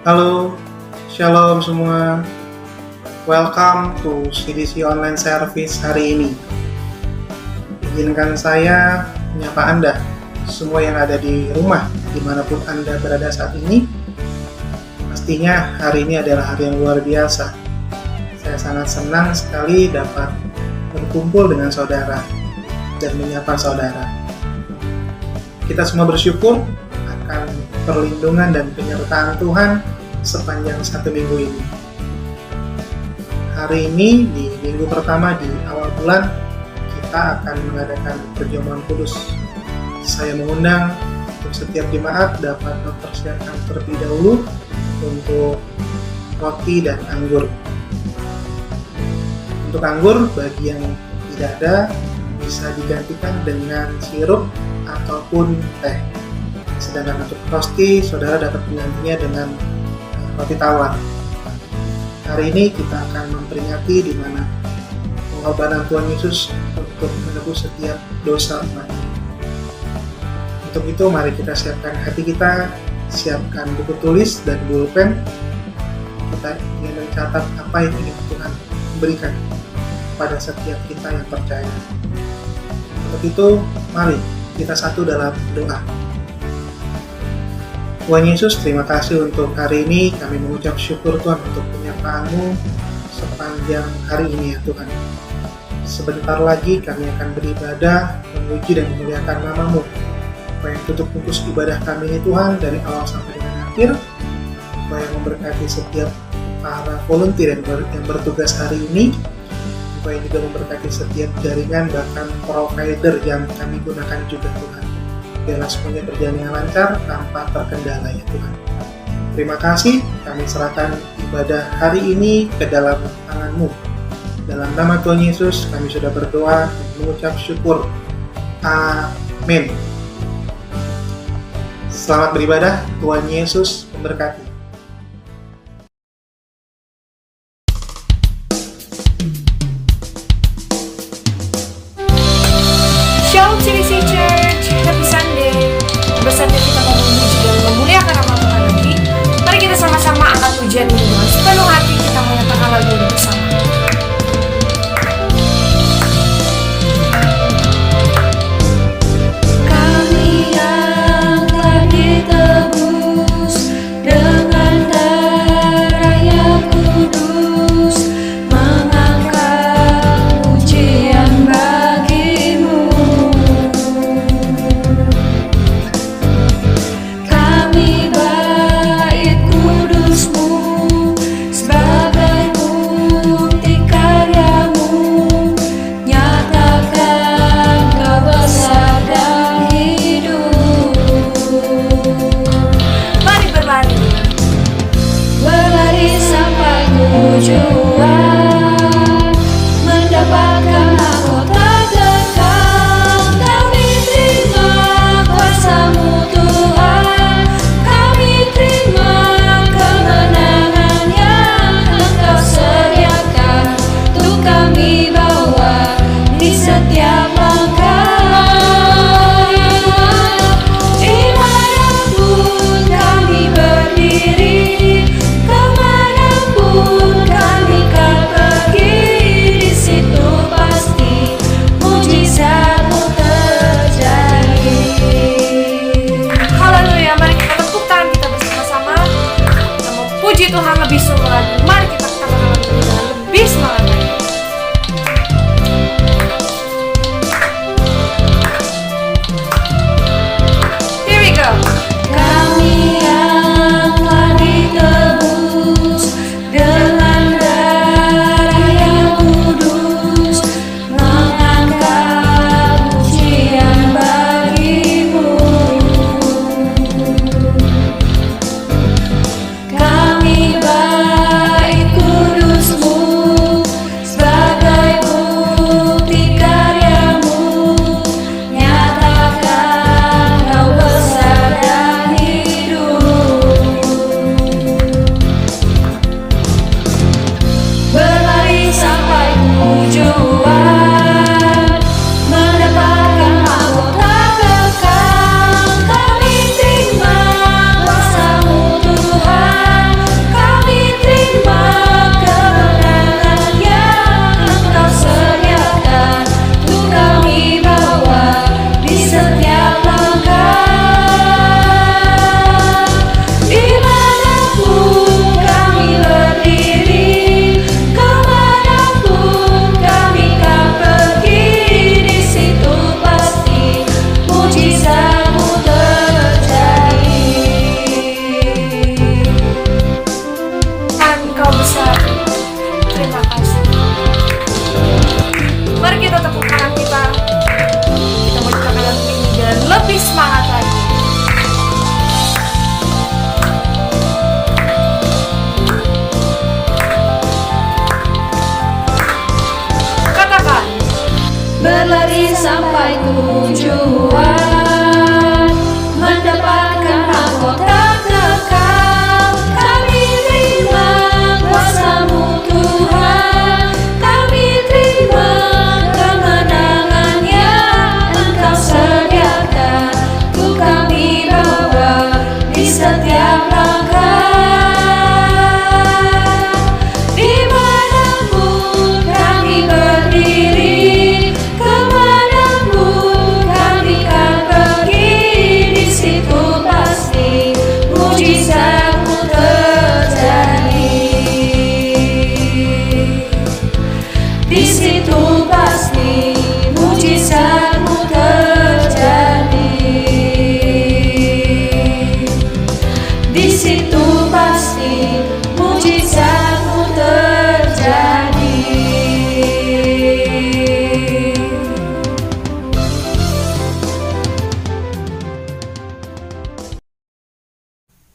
Halo, shalom semua. Welcome to CDC Online Service hari ini. Izinkan saya menyapa Anda, semua yang ada di rumah, dimanapun Anda berada saat ini. Pastinya hari ini adalah hari yang luar biasa. Saya sangat senang sekali dapat berkumpul dengan saudara dan menyapa saudara. Kita semua bersyukur akan perlindungan dan penyertaan Tuhan sepanjang satu minggu ini. Hari ini di minggu pertama di awal bulan kita akan mengadakan perjamuan kudus. Saya mengundang untuk setiap jemaat dapat mempersiapkan terlebih dahulu untuk roti dan anggur. Untuk anggur bagi yang tidak ada bisa digantikan dengan sirup ataupun teh. Sedangkan untuk roti saudara dapat menggantinya dengan roti tawar. Hari ini kita akan memperingati di mana pengorbanan Tuhan Yesus untuk menebus setiap dosa umat. Untuk itu mari kita siapkan hati kita, siapkan buku tulis dan pulpen. Kita ingin mencatat apa yang ingin Tuhan berikan pada setiap kita yang percaya. Untuk itu mari kita satu dalam doa. Tuhan Yesus, terima kasih untuk hari ini. Kami mengucap syukur Tuhan untuk penyertaan-Mu sepanjang hari ini ya Tuhan. Sebentar lagi kami akan beribadah, memuji dan memuliakan nama-Mu. Supaya tutup bungkus ibadah kami ini Tuhan dari awal sampai dengan akhir. Supaya memberkati setiap para volunteer yang bertugas hari ini. Supaya juga memberkati setiap jaringan bahkan provider yang kami gunakan juga Tuhan. Biarlah semuanya berjalan dengan lancar tanpa terkendala ya Tuhan. Terima kasih, kami serahkan ibadah hari ini ke dalam tangan-Mu. Dalam nama Tuhan Yesus kami sudah berdoa dan mengucap syukur. Amin. Selamat beribadah, Tuhan Yesus memberkati. Shalom CDC Church, Happy Sunday. Bersaatnya kita mau memuji dan memuliakan nama Tuhan lagi. Mari kita sama-sama angkat pujian ini dengan sepenuh hati kita menyatakan lagu ini bersama. Kami yang telah ditebus dengan darah yang kudus, mengangkat pujian bagi-Mu. Kami bait kudus-Mu sebagai bukti karya-Mu, nyatakan Kau besar dan hidup. Mari berlari, berlari sampai tujuan, mendapatkan mahkota kekal. Kami terima kuasa-Mu Tuhan, kami terima kemenangan yang Engkau sediakan untuk kami bawa di setiap langkah. Dimanapun kami berdiri, kemanapun kami sampai tujuan, mendapatkan mahkota kekal. Kami terima kuasa-Mu Tuhan, kami terima kemenangan yang Engkau sediakan. Ku kami bawa di setiap langkah. Dimanapun kami berdiri, kemanapun kami akan pergi, di situ pasti mujizat-Mu terjadi. Di situ pasti mujizat-Mu terjadi. Di situ pasti mujizat-Mu terjadi.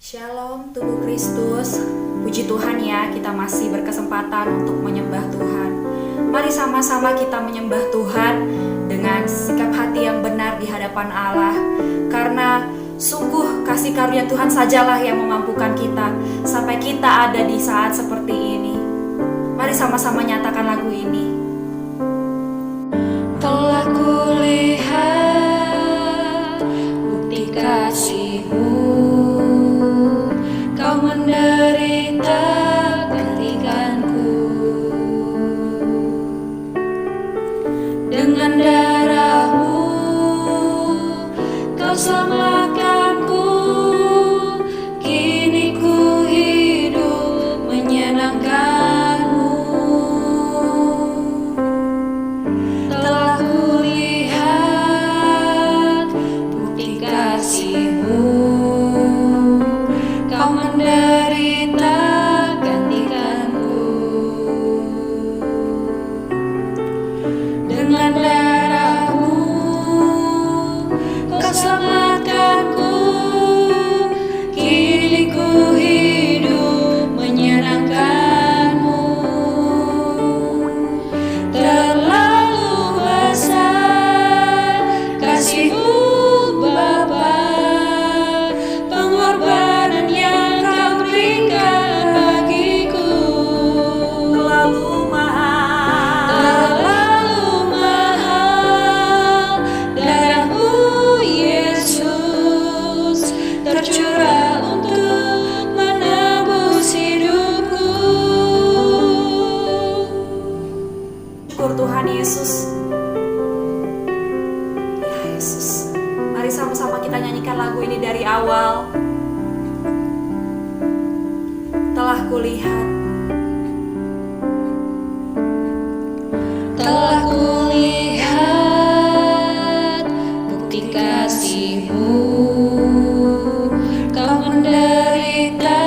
Shalom tubuh Kristus. Puji Tuhan ya, kita masih berkesempatan untuk menyembah Tuhan. Mari sama-sama kita menyembah Tuhan dengan sikap hati yang benar di hadapan Allah. Karena sungguh kasih karunia Tuhan sajalah yang memampukan kita sampai kita ada di saat seperti ini. Mari sama-sama nyatakan lagu ini. Telah kulihat bukti kasih-Mu, Kau menderita gantikanku. Dengan darah-Mu Kau selamatkanku. Kini ku hidup menyenangkan-Mu. Telah kulihat bukti kasih-Mu, Kau menderita gantikanku. Dengan darah-Mu Kau selamatkanku. Kini ku hidup menyenangkan-Mu. Terlalu besar kasih-Mu Bapa, pengorbanan yang Kau berikan bagiku. Terlalu mahal, darah-Mu Yesus tercurah untuk menebus hidupku. Syukur Tuhan Yesus. Ya Yesus. Mari sama-sama kita nyanyikan lagu ini dari awal. Telah kulihat. Telah kulihat bukti kasih-Mu, Kau menderita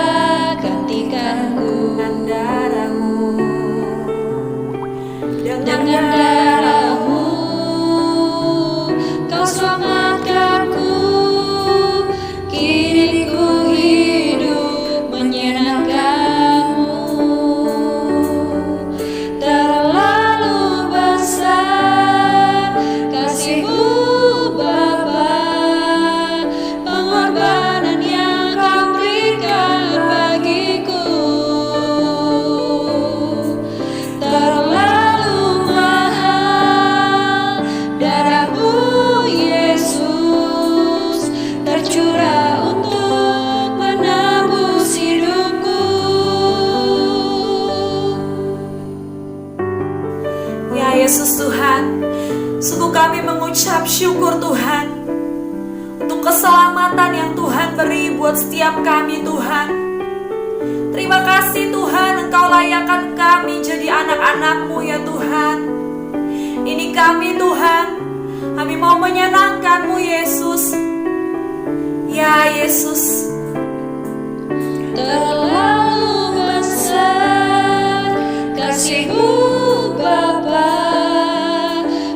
gantikanku. Dengan darah-Mu. Dengan darah-Mu Kau selamatkanku. Kini ku hidup menyenangkan-Mu. Terlalu besar kasih-Mu Bapa, pengorbanan yang Kau berikan bagiku. Terlalu mahal, darah-Mu Yesus tercurah untuk menebus hidupku. Ya Yesus Tuhan, sungguh kami mengucap syukur Tuhan untuk keselamatan yang Tuhan beri buat setiap kami Tuhan. Terima kasih Tuhan, Engkau layakkan kami jadi anak-anak-Mu ya Tuhan. Ini kami Tuhan, kami mau menyenangkan-Mu Yesus. Ya Yesus. Terlalu besar kasih-Mu Bapa,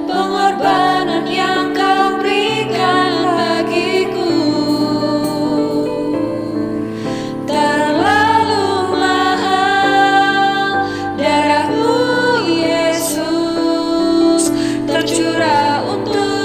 pengorbanan yang Kau berikan bagiku. Terlalu mahal, darah-Mu Yesus tercurah untuk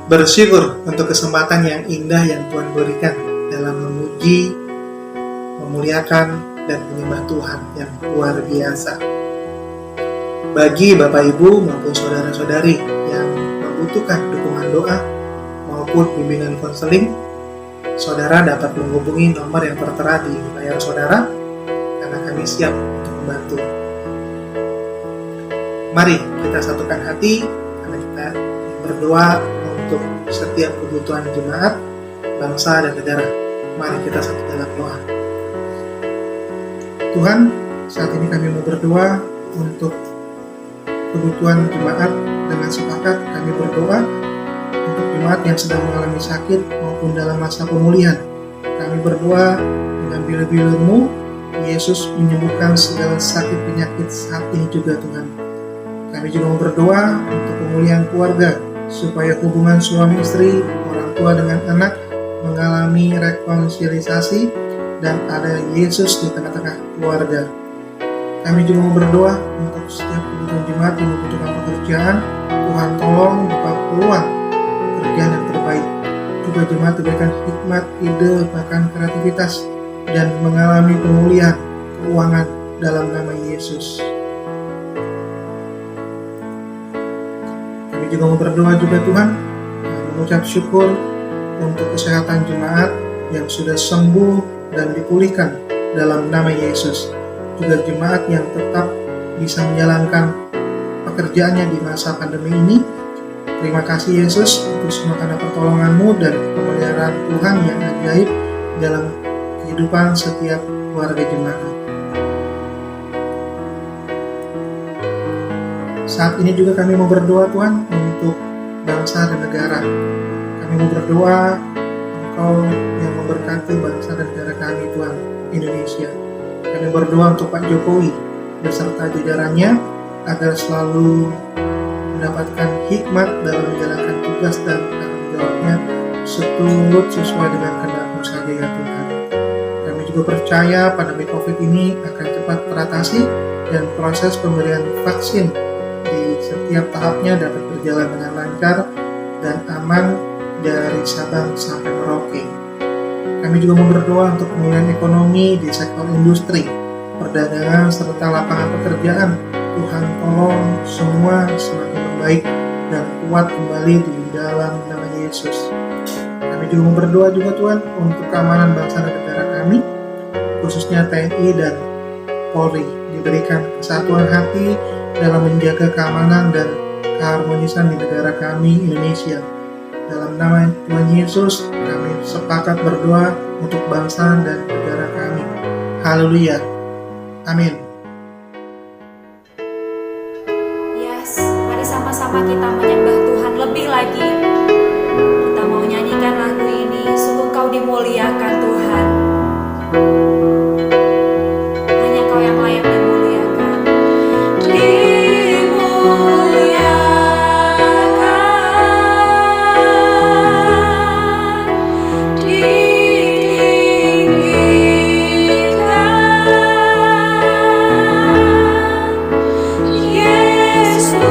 bersyukur untuk kesempatan yang indah yang Tuhan berikan dalam memuji, memuliakan, dan menyembah Tuhan yang luar biasa. Bagi Bapak Ibu maupun saudara-saudari yang membutuhkan dukungan doa maupun bimbingan konseling, saudara dapat menghubungi nomor yang tertera di layar saudara karena kami siap untuk membantu. Mari kita satukan hati karena kita berdoa untuk setiap kebutuhan jemaat, bangsa, dan negara. Mari kita satu dalam doa. Tuhan, saat ini kami mau berdoa untuk kebutuhan jemaat. Dengan sepakat kami berdoa untuk jemaat yang sedang mengalami sakit maupun dalam masa pemulihan. Kami berdoa dengan bila-bila-Mu, Yesus menyembuhkan segala sakit penyakit saat ini juga Tuhan. Kami juga mau berdoa untuk pemulihan keluarga, supaya hubungan suami istri, orang tua dengan anak mengalami rekonsiliasi dan ada Yesus di tengah-tengah keluarga. Kami juga mau berdoa untuk setiap kebutuhan jemaat yang membutuhkan pekerjaan. Tuhan tolong buka peluang pekerjaan yang terbaik. Juga jemaat diberikan hikmat, ide, bahkan kreativitas dan mengalami pemulihan keuangan dalam nama Yesus. Kami juga mau berdoa juga Tuhan, mengucap syukur untuk kesehatan jemaat yang sudah sembuh dan dipulihkan dalam nama Yesus. Juga jemaat yang tetap bisa menjalankan pekerjaannya di masa pandemi ini. Terima kasih Yesus untuk semua karena pertolongan-Mu dan pemeliharaan Tuhan yang ajaib dalam kehidupan setiap keluarga jemaat. Saat ini juga kami mau berdoa Tuhan untuk bangsa dan negara. Kami mau berdoa Engkau yang memberkati bangsa dan negara kami Tuhan, Indonesia. Kami berdoa untuk Pak Jokowi beserta jajarannya agar selalu mendapatkan hikmat dalam menjalankan tugas dan tanggung jawabnya seturut sesuai dengan kehendak-Mu saja ya Tuhan. Kami juga percaya pandemi COVID ini akan cepat teratasi dan proses pemberian vaksin di setiap tahapnya dapat berjalan dengan lancar dan aman dari Sabang sampai Merauke. Kami juga mau berdoa untuk pemulihan ekonomi di sektor industri, perdagangan, serta lapangan pekerjaan. Tuhan tolong semua semakin membaik dan kuat kembali di dalam nama Yesus. Kami juga mau berdoa juga Tuhan untuk keamanan bangsa dan negara kami, khususnya TNI dan Polri, diberikan kesatuan hati dalam menjaga keamanan dan keharmonisan di negara kami, Indonesia. Dalam nama Tuhan Yesus, kami sepakat berdoa untuk bangsa dan negara kami. Haleluya. Amin. Yes, mari sama-sama kita menyembah Tuhan lebih lagi. Kita mau nyanyikan lagu ini, sungguh Kau dimuliakan Tuhan. Hanya Kau yang layak dimuliakan. Yesus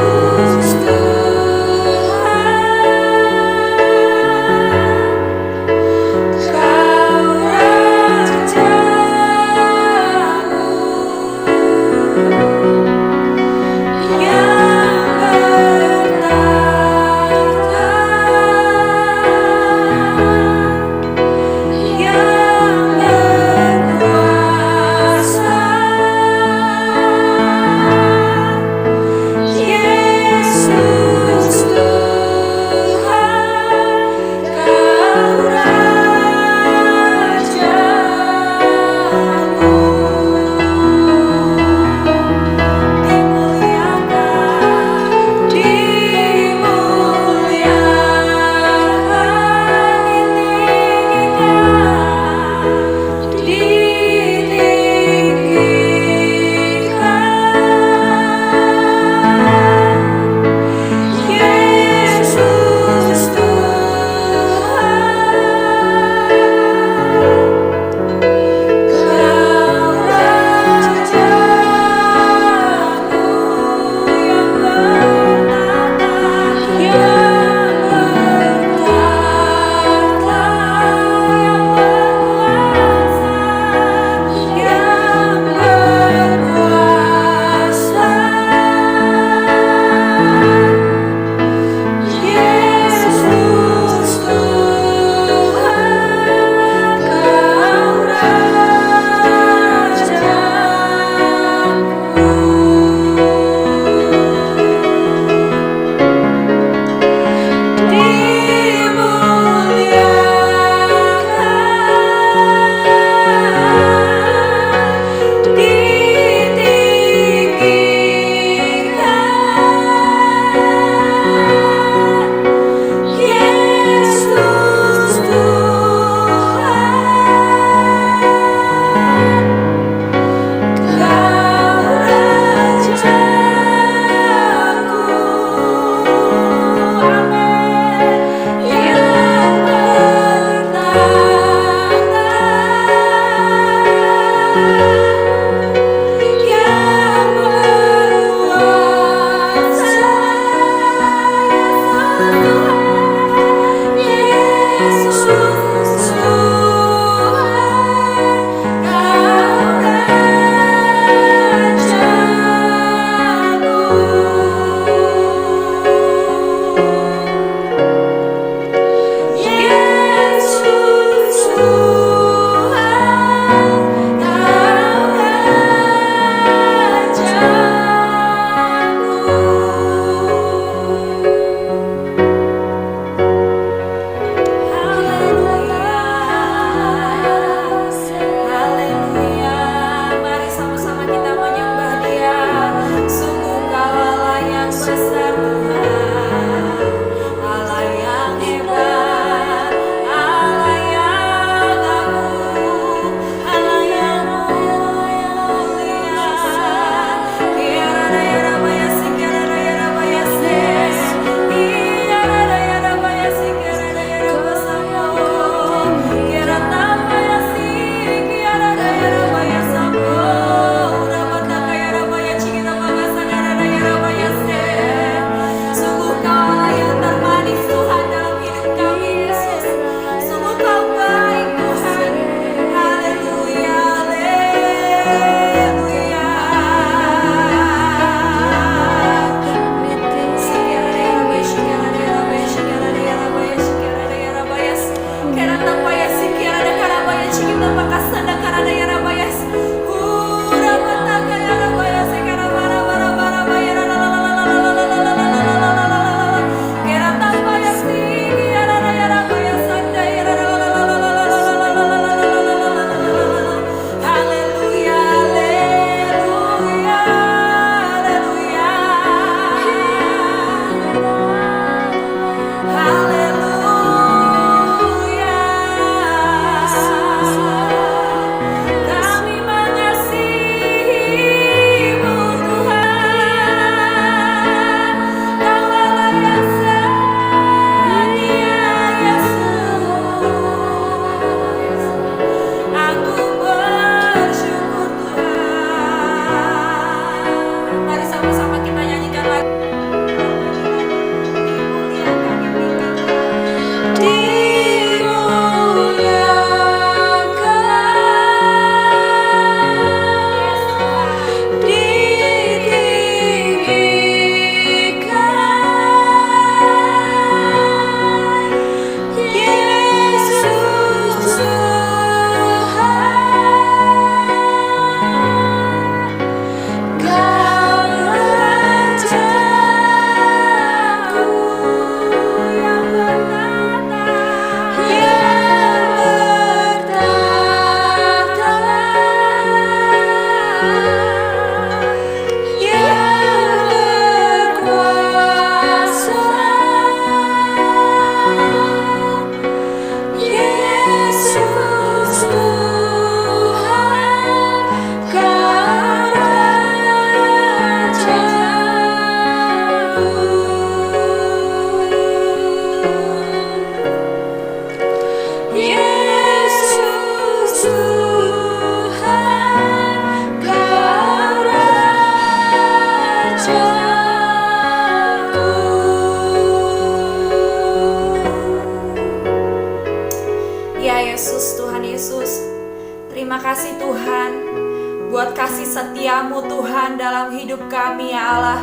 kasih setiamu Tuhan dalam hidup kami ya Allah.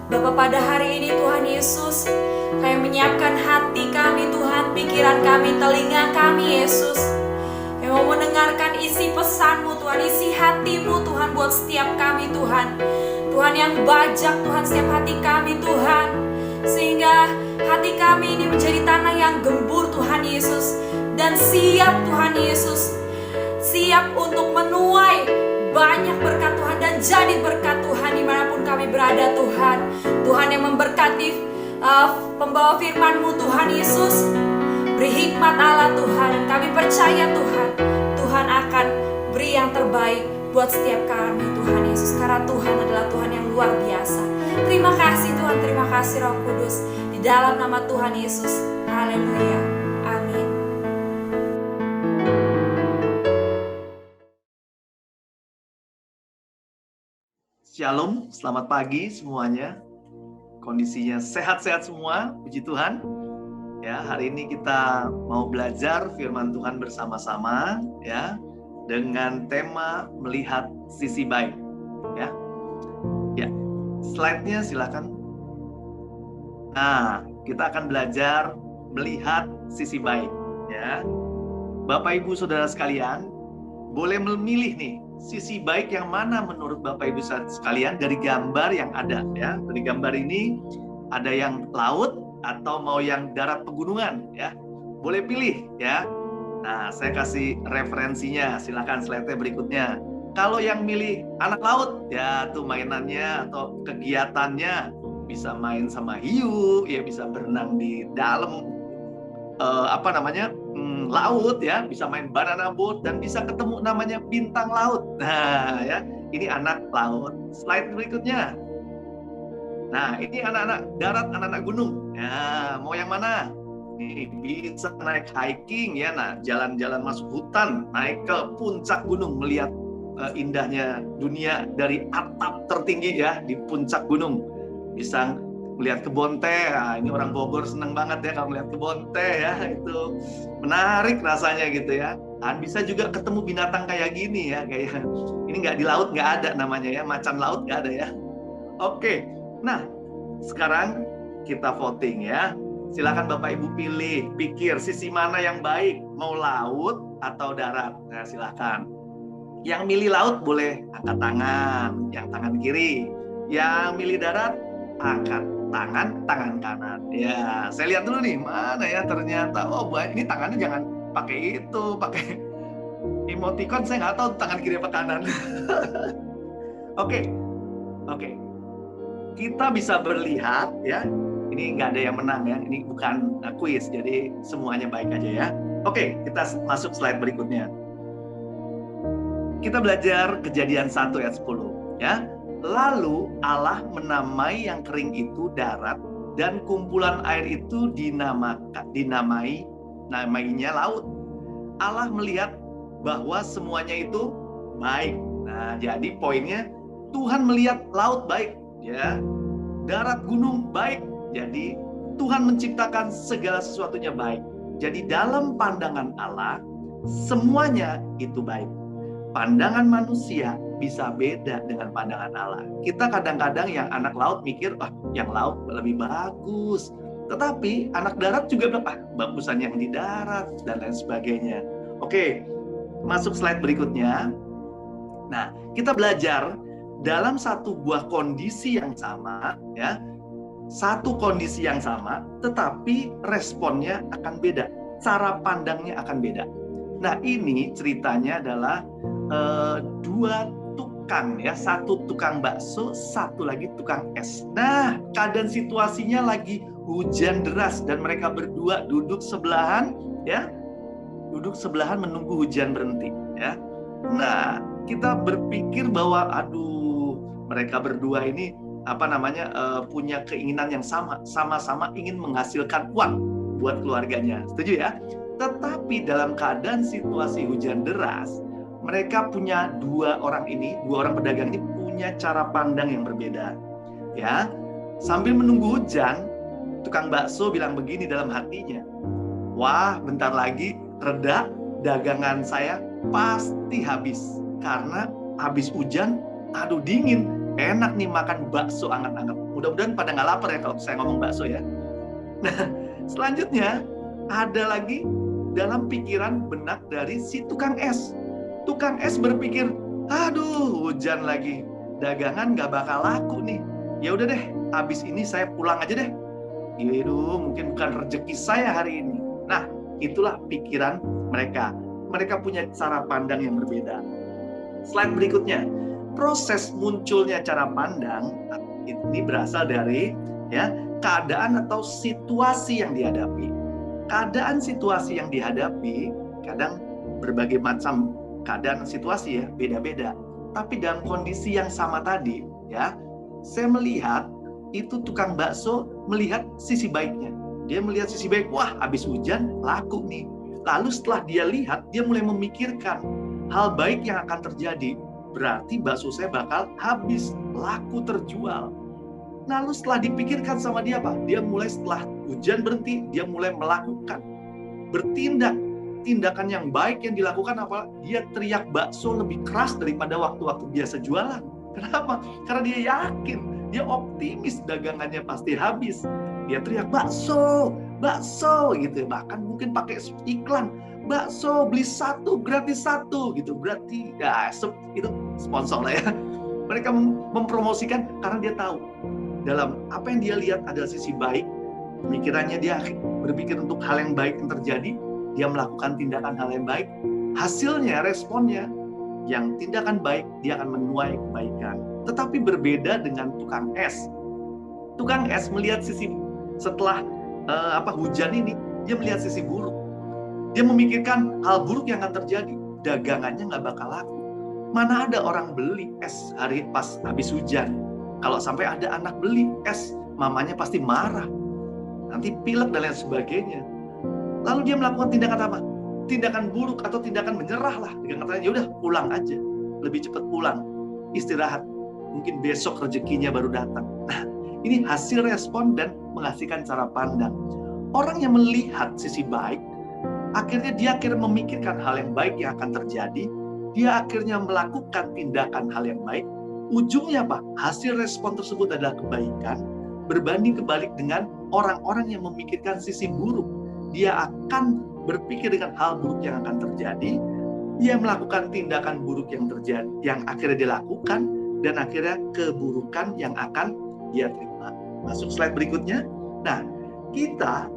Bapa, pada hari ini Tuhan Yesus, kami menyiapkan hati kami Tuhan, pikiran kami, telinga kami Yesus, yang mau mendengarkan isi pesanmu Tuhan, isi hatimu Tuhan buat setiap kami Tuhan. Tuhan yang bajak Tuhan setiap hati kami Tuhan, sehingga hati kami ini menjadi tanah yang gembur Tuhan Yesus, dan siap Tuhan Yesus, siap untuk menuai banyak berkat Tuhan dan jadi berkat Tuhan dimanapun kami berada Tuhan. Tuhan yang memberkati pembawa firman-Mu Tuhan Yesus, beri hikmat Allah Tuhan, dan kami percaya Tuhan, Tuhan akan beri yang terbaik buat setiap kami Tuhan Yesus, karena Tuhan adalah Tuhan yang luar biasa. Terima kasih Tuhan, terima kasih Roh Kudus, di dalam nama Tuhan Yesus. Haleluya, amin. Shalom, selamat pagi semuanya. Kondisinya sehat-sehat semua, puji Tuhan. Ya, hari ini kita mau belajar firman Tuhan bersama-sama ya, dengan tema melihat sisi baik. Ya. Ya. Slide-nya silakan. Nah, kita akan belajar melihat sisi baik ya. Bapak Ibu Saudara sekalian, boleh memilih nih sisi baik yang mana menurut Bapak Ibu sekalian dari gambar yang ada ya. Dari gambar ini ada yang laut atau mau yang darat pegunungan ya. Boleh pilih ya. Nah, saya kasih referensinya, silakan slide-nya berikutnya. Kalau yang milih anak laut ya, tuh mainannya atau kegiatannya bisa main sama hiu, ya bisa berenang di dalam laut ya, bisa main banana boat dan bisa ketemu namanya bintang laut. Nah, ya, ini anak laut. Slide berikutnya. Nah, ini anak-anak darat, anak-anak gunung. Ya, mau yang mana? Nih, bisa naik hiking ya, nah, jalan-jalan masuk hutan, naik ke puncak gunung melihat indahnya dunia dari atap tertinggi ya di puncak gunung. Bisa melihat kebun teh, nah, ini orang Bogor seneng banget ya kalau melihat kebun teh ya, itu menarik rasanya gitu ya. Dan bisa juga ketemu binatang kayak gini ya, kayak ini nggak di laut, nggak ada namanya ya, macan laut nggak ada ya. Oke, nah sekarang kita voting ya. Silakan Bapak Ibu pilih, pikir sisi mana yang baik, mau laut atau darat. Nah silakan. Yang milih laut boleh angkat tangan, yang tangan kiri. Yang milih darat angkat tangan kanan. Ya, saya lihat dulu nih, mana ya ternyata. Oh, ini tangannya jangan pakai itu, pakai emoticon, saya nggak tahu tangan kiri apa kanan. Oke. Kita bisa berlihat ya. Ini nggak ada yang menang ya. Ini bukan kuis, jadi semuanya baik aja ya. Oke, kita masuk slide berikutnya. Kita belajar Kejadian 1 ayat 10 ya. Lalu Allah menamai yang kering itu darat, dan kumpulan air itu namainya laut. Allah melihat bahwa semuanya itu baik. Nah, jadi poinnya Tuhan melihat laut baik, ya. Darat gunung baik. Jadi Tuhan menciptakan segala sesuatunya baik. Jadi dalam pandangan Allah semuanya itu baik. Pandangan manusia bisa beda dengan pandangan Allah. Kita kadang-kadang yang anak laut mikir, yang laut lebih bagus. Tetapi anak darat juga bilang, bagusan yang di darat, dan lain sebagainya. Oke, masuk slide berikutnya. Nah, kita belajar dalam satu buah kondisi yang sama, ya, satu kondisi yang sama, tetapi responnya akan beda. Cara pandangnya akan beda. Nah, ini ceritanya adalah dua tukang ya, satu tukang bakso, satu lagi tukang es. Nah, keadaan situasinya lagi hujan deras dan mereka berdua duduk sebelahan ya. Duduk sebelahan menunggu hujan berhenti ya. Nah, kita berpikir bahwa mereka berdua ini punya keinginan yang sama-sama ingin menghasilkan uang buat keluarganya. Setuju ya? Tetapi dalam keadaan situasi hujan deras, mereka punya dua orang pedagang ini punya cara pandang yang berbeda. Ya, sambil menunggu hujan, tukang bakso bilang begini dalam hatinya, wah, bentar lagi reda, dagangan saya pasti habis karena habis hujan, aduh dingin, enak nih makan bakso anget-anget. Mudah-mudahan pada nggak lapar ya kalau saya ngomong bakso ya. Nah, selanjutnya ada lagi dalam pikiran benak dari si tukang es. Tukang es berpikir, aduh hujan lagi, dagangan nggak bakal laku nih. Ya udah deh, habis ini saya pulang aja deh. Aduh, mungkin bukan rezeki saya hari ini. Nah, itulah pikiran mereka. Mereka punya cara pandang yang berbeda. Slide berikutnya, proses munculnya cara pandang ini berasal dari keadaan atau situasi yang dihadapi. Keadaan situasi yang dihadapi kadang berbagai macam keadaan situasi ya, beda-beda. Tapi dalam kondisi yang sama tadi ya, saya melihat itu tukang bakso melihat sisi baiknya. Dia melihat sisi baik, wah habis hujan laku nih. Lalu setelah dia lihat, dia mulai memikirkan hal baik yang akan terjadi. Berarti bakso saya bakal habis, laku terjual. Lalu setelah dipikirkan sama dia apa? Dia mulai setelah hujan berhenti, dia mulai melakukan, bertindak. Tindakan yang baik yang dilakukan apa? Dia teriak bakso lebih keras daripada waktu-waktu biasa jualan. Kenapa? Karena dia yakin, dia optimis dagangannya pasti habis. Dia teriak bakso, bakso gitu. Bahkan mungkin pakai iklan, bakso beli 1 gratis 1 gitu. Berarti ya itu sponsor lah ya. Mereka mempromosikan karena dia tahu dalam apa yang dia lihat adalah sisi baik. Pemikirannya dia berpikir untuk hal yang baik yang terjadi. Dia melakukan tindakan hal yang baik. Hasilnya, responnya, yang tindakan baik, dia akan menuai kebaikan. Tetapi berbeda dengan tukang es. Tukang es melihat sisi setelah hujan ini, dia melihat sisi buruk. Dia memikirkan hal buruk yang akan terjadi. Dagangannya nggak bakal laku. Mana ada orang beli es hari pas habis hujan. Kalau sampai ada anak beli es, mamanya pasti marah. Nanti pilek dan lain sebagainya. Lalu dia melakukan tindakan apa? Tindakan buruk atau tindakan menyerah lah. Dengan katanya, ya udah pulang aja. Lebih cepat pulang. Istirahat. Mungkin besok rezekinya baru datang. Nah, ini hasil respon dan menghasilkan cara pandang. Orang yang melihat sisi baik, akhirnya dia memikirkan hal yang baik yang akan terjadi. Dia akhirnya melakukan tindakan hal yang baik. Ujungnya apa? Hasil respon tersebut adalah kebaikan. Berbanding kebalik dengan orang-orang yang memikirkan sisi buruk. Dia akan berpikir dengan hal buruk yang akan terjadi. Dia melakukan tindakan buruk yang terjadi, yang akhirnya dilakukan, dan akhirnya keburukan yang akan dia terima. Masuk slide berikutnya. Nah, kita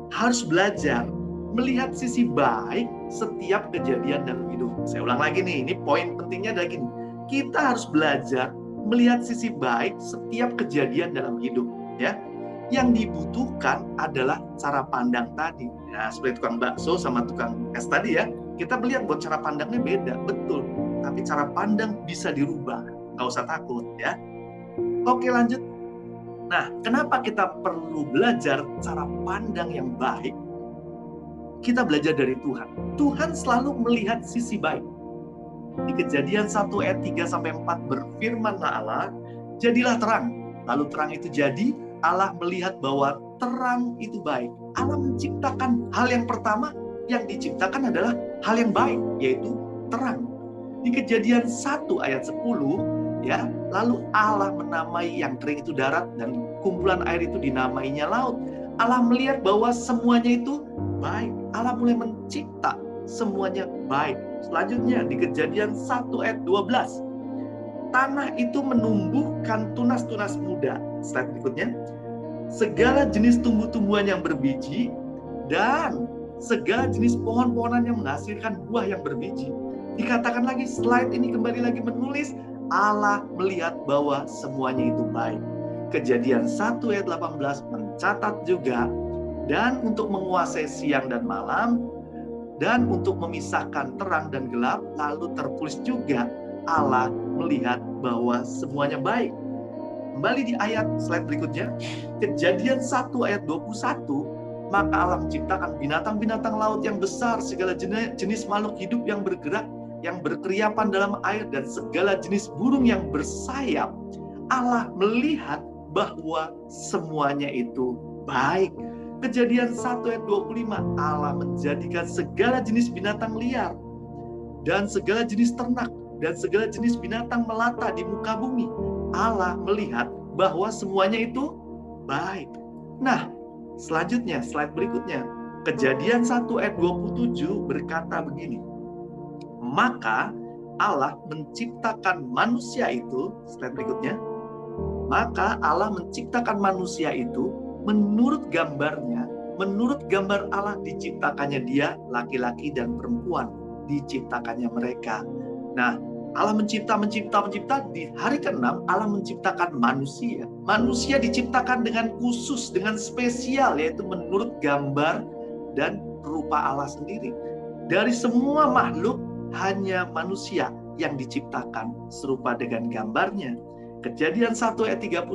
harus belajar melihat sisi baik setiap kejadian dalam hidup. Saya ulang lagi nih, ini poin pentingnya adalah gini. Kita harus belajar melihat sisi baik setiap kejadian dalam hidup, ya. Yang dibutuhkan adalah cara pandang tadi. Ya, seperti tukang bakso sama tukang es tadi ya. Kita melihat buat cara pandangnya beda, betul. Tapi cara pandang bisa dirubah. Nggak usah takut ya. Oke, lanjut. Nah, kenapa kita perlu belajar cara pandang yang baik? Kita belajar dari Tuhan. Tuhan selalu melihat sisi baik. Di Kejadian 1 ayat 3-4 berfirmanlah Allah, jadilah terang. Lalu terang itu jadi. Allah melihat bahwa terang itu baik. Allah menciptakan hal yang pertama yang diciptakan adalah hal yang baik, yaitu terang. Di Kejadian 1 ayat 10, ya, lalu Allah menamai yang kering itu darat dan kumpulan air itu dinamainya laut. Allah melihat bahwa semuanya itu baik. Allah mulai mencipta semuanya baik. Selanjutnya di Kejadian 1 ayat 12. Tanah itu menumbuhkan tunas-tunas muda. Slide berikutnya. Segala jenis tumbuh-tumbuhan yang berbiji dan segala jenis pohon-pohonan yang menghasilkan buah yang berbiji. Dikatakan lagi, slide ini kembali lagi menulis, Allah melihat bahwa semuanya itu baik. Kejadian 1 ayat 18 mencatat juga, dan untuk menguasai siang dan malam, dan untuk memisahkan terang dan gelap, lalu tertulis juga, Allah melihat bahwa semuanya baik. Kembali di ayat slide berikutnya, Kejadian 1 ayat 21, maka Allah menciptakan binatang-binatang laut yang besar, segala jenis makhluk hidup yang bergerak, yang berkeriapan dalam air, dan segala jenis burung yang bersayap. Allah melihat bahwa semuanya itu baik. Kejadian 1 ayat 25, Allah menjadikan segala jenis binatang liar dan segala jenis ternak dan segala jenis binatang melata di muka bumi. Allah melihat bahwa semuanya itu baik. Nah, selanjutnya, slide berikutnya. Kejadian 1 ayat 27 berkata begini. Maka Allah menciptakan manusia itu, slide berikutnya. Maka Allah menciptakan manusia itu menurut gambarnya, menurut gambar Allah diciptakannya dia, laki-laki dan perempuan diciptakannya mereka. Nah, Allah mencipta di hari ke-6 Allah menciptakan manusia. Manusia diciptakan dengan khusus, dengan spesial, yaitu menurut gambar dan rupa Allah sendiri. Dari semua makhluk hanya manusia yang diciptakan serupa dengan gambarnya. Kejadian 1 ayat 31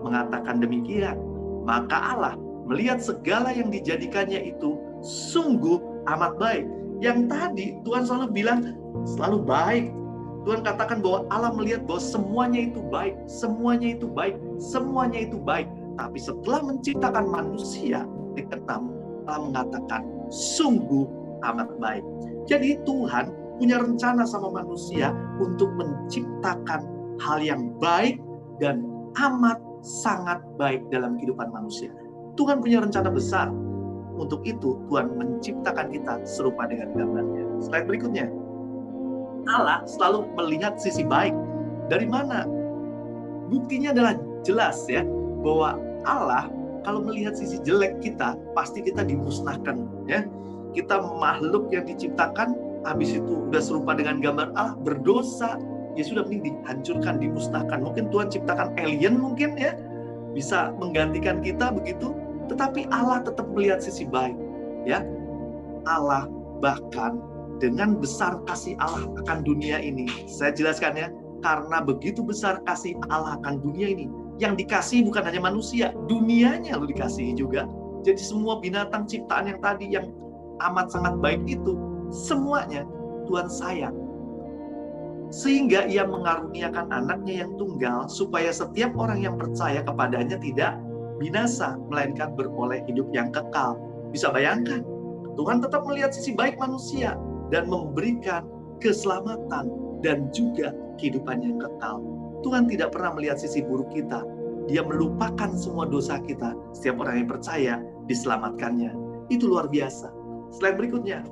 mengatakan demikian. Maka Allah melihat segala yang dijadikannya itu sungguh amat baik. Yang tadi Tuhan selalu bilang selalu baik. Tuhan katakan bahwa Allah melihat bahwa semuanya itu baik, semuanya itu baik, semuanya itu baik. Tapi setelah menciptakan manusia, Allah mengatakan sungguh amat baik. Jadi Tuhan punya rencana sama manusia untuk menciptakan hal yang baik dan amat sangat baik dalam kehidupan manusia. Tuhan punya rencana besar. Untuk itu Tuhan menciptakan kita serupa dengan gambarnya. Slide berikutnya. Allah selalu melihat sisi baik. Dari mana? Buktinya adalah jelas ya, bahwa Allah kalau melihat sisi jelek kita, pasti kita dimusnahkan ya. Kita makhluk yang diciptakan, habis itu udah serupa dengan gambar Allah, berdosa, ya sudah mending dihancurkan, dimusnahkan. Mungkin Tuhan ciptakan alien mungkin ya, bisa menggantikan kita begitu. Tetapi Allah tetap melihat sisi baik ya. Allah bahkan dengan besar kasih Allah akan dunia ini, saya jelaskan ya, karena begitu besar kasih Allah akan dunia ini, yang dikasihi bukan hanya manusia, dunianya lo dikasihi juga. Jadi semua binatang ciptaan yang tadi yang amat sangat baik itu, semuanya Tuhan sayang. Sehingga ia mengaruniakan anaknya yang tunggal, supaya setiap orang yang percaya kepadanya tidak binasa, melainkan beroleh hidup yang kekal. Bisa bayangkan, Tuhan tetap melihat sisi baik manusia dan memberikan keselamatan dan juga kehidupan yang kekal. Tuhan tidak pernah melihat sisi buruk kita. Dia melupakan semua dosa kita. Setiap orang yang percaya diselamatkannya. Itu luar biasa. Slide berikutnya.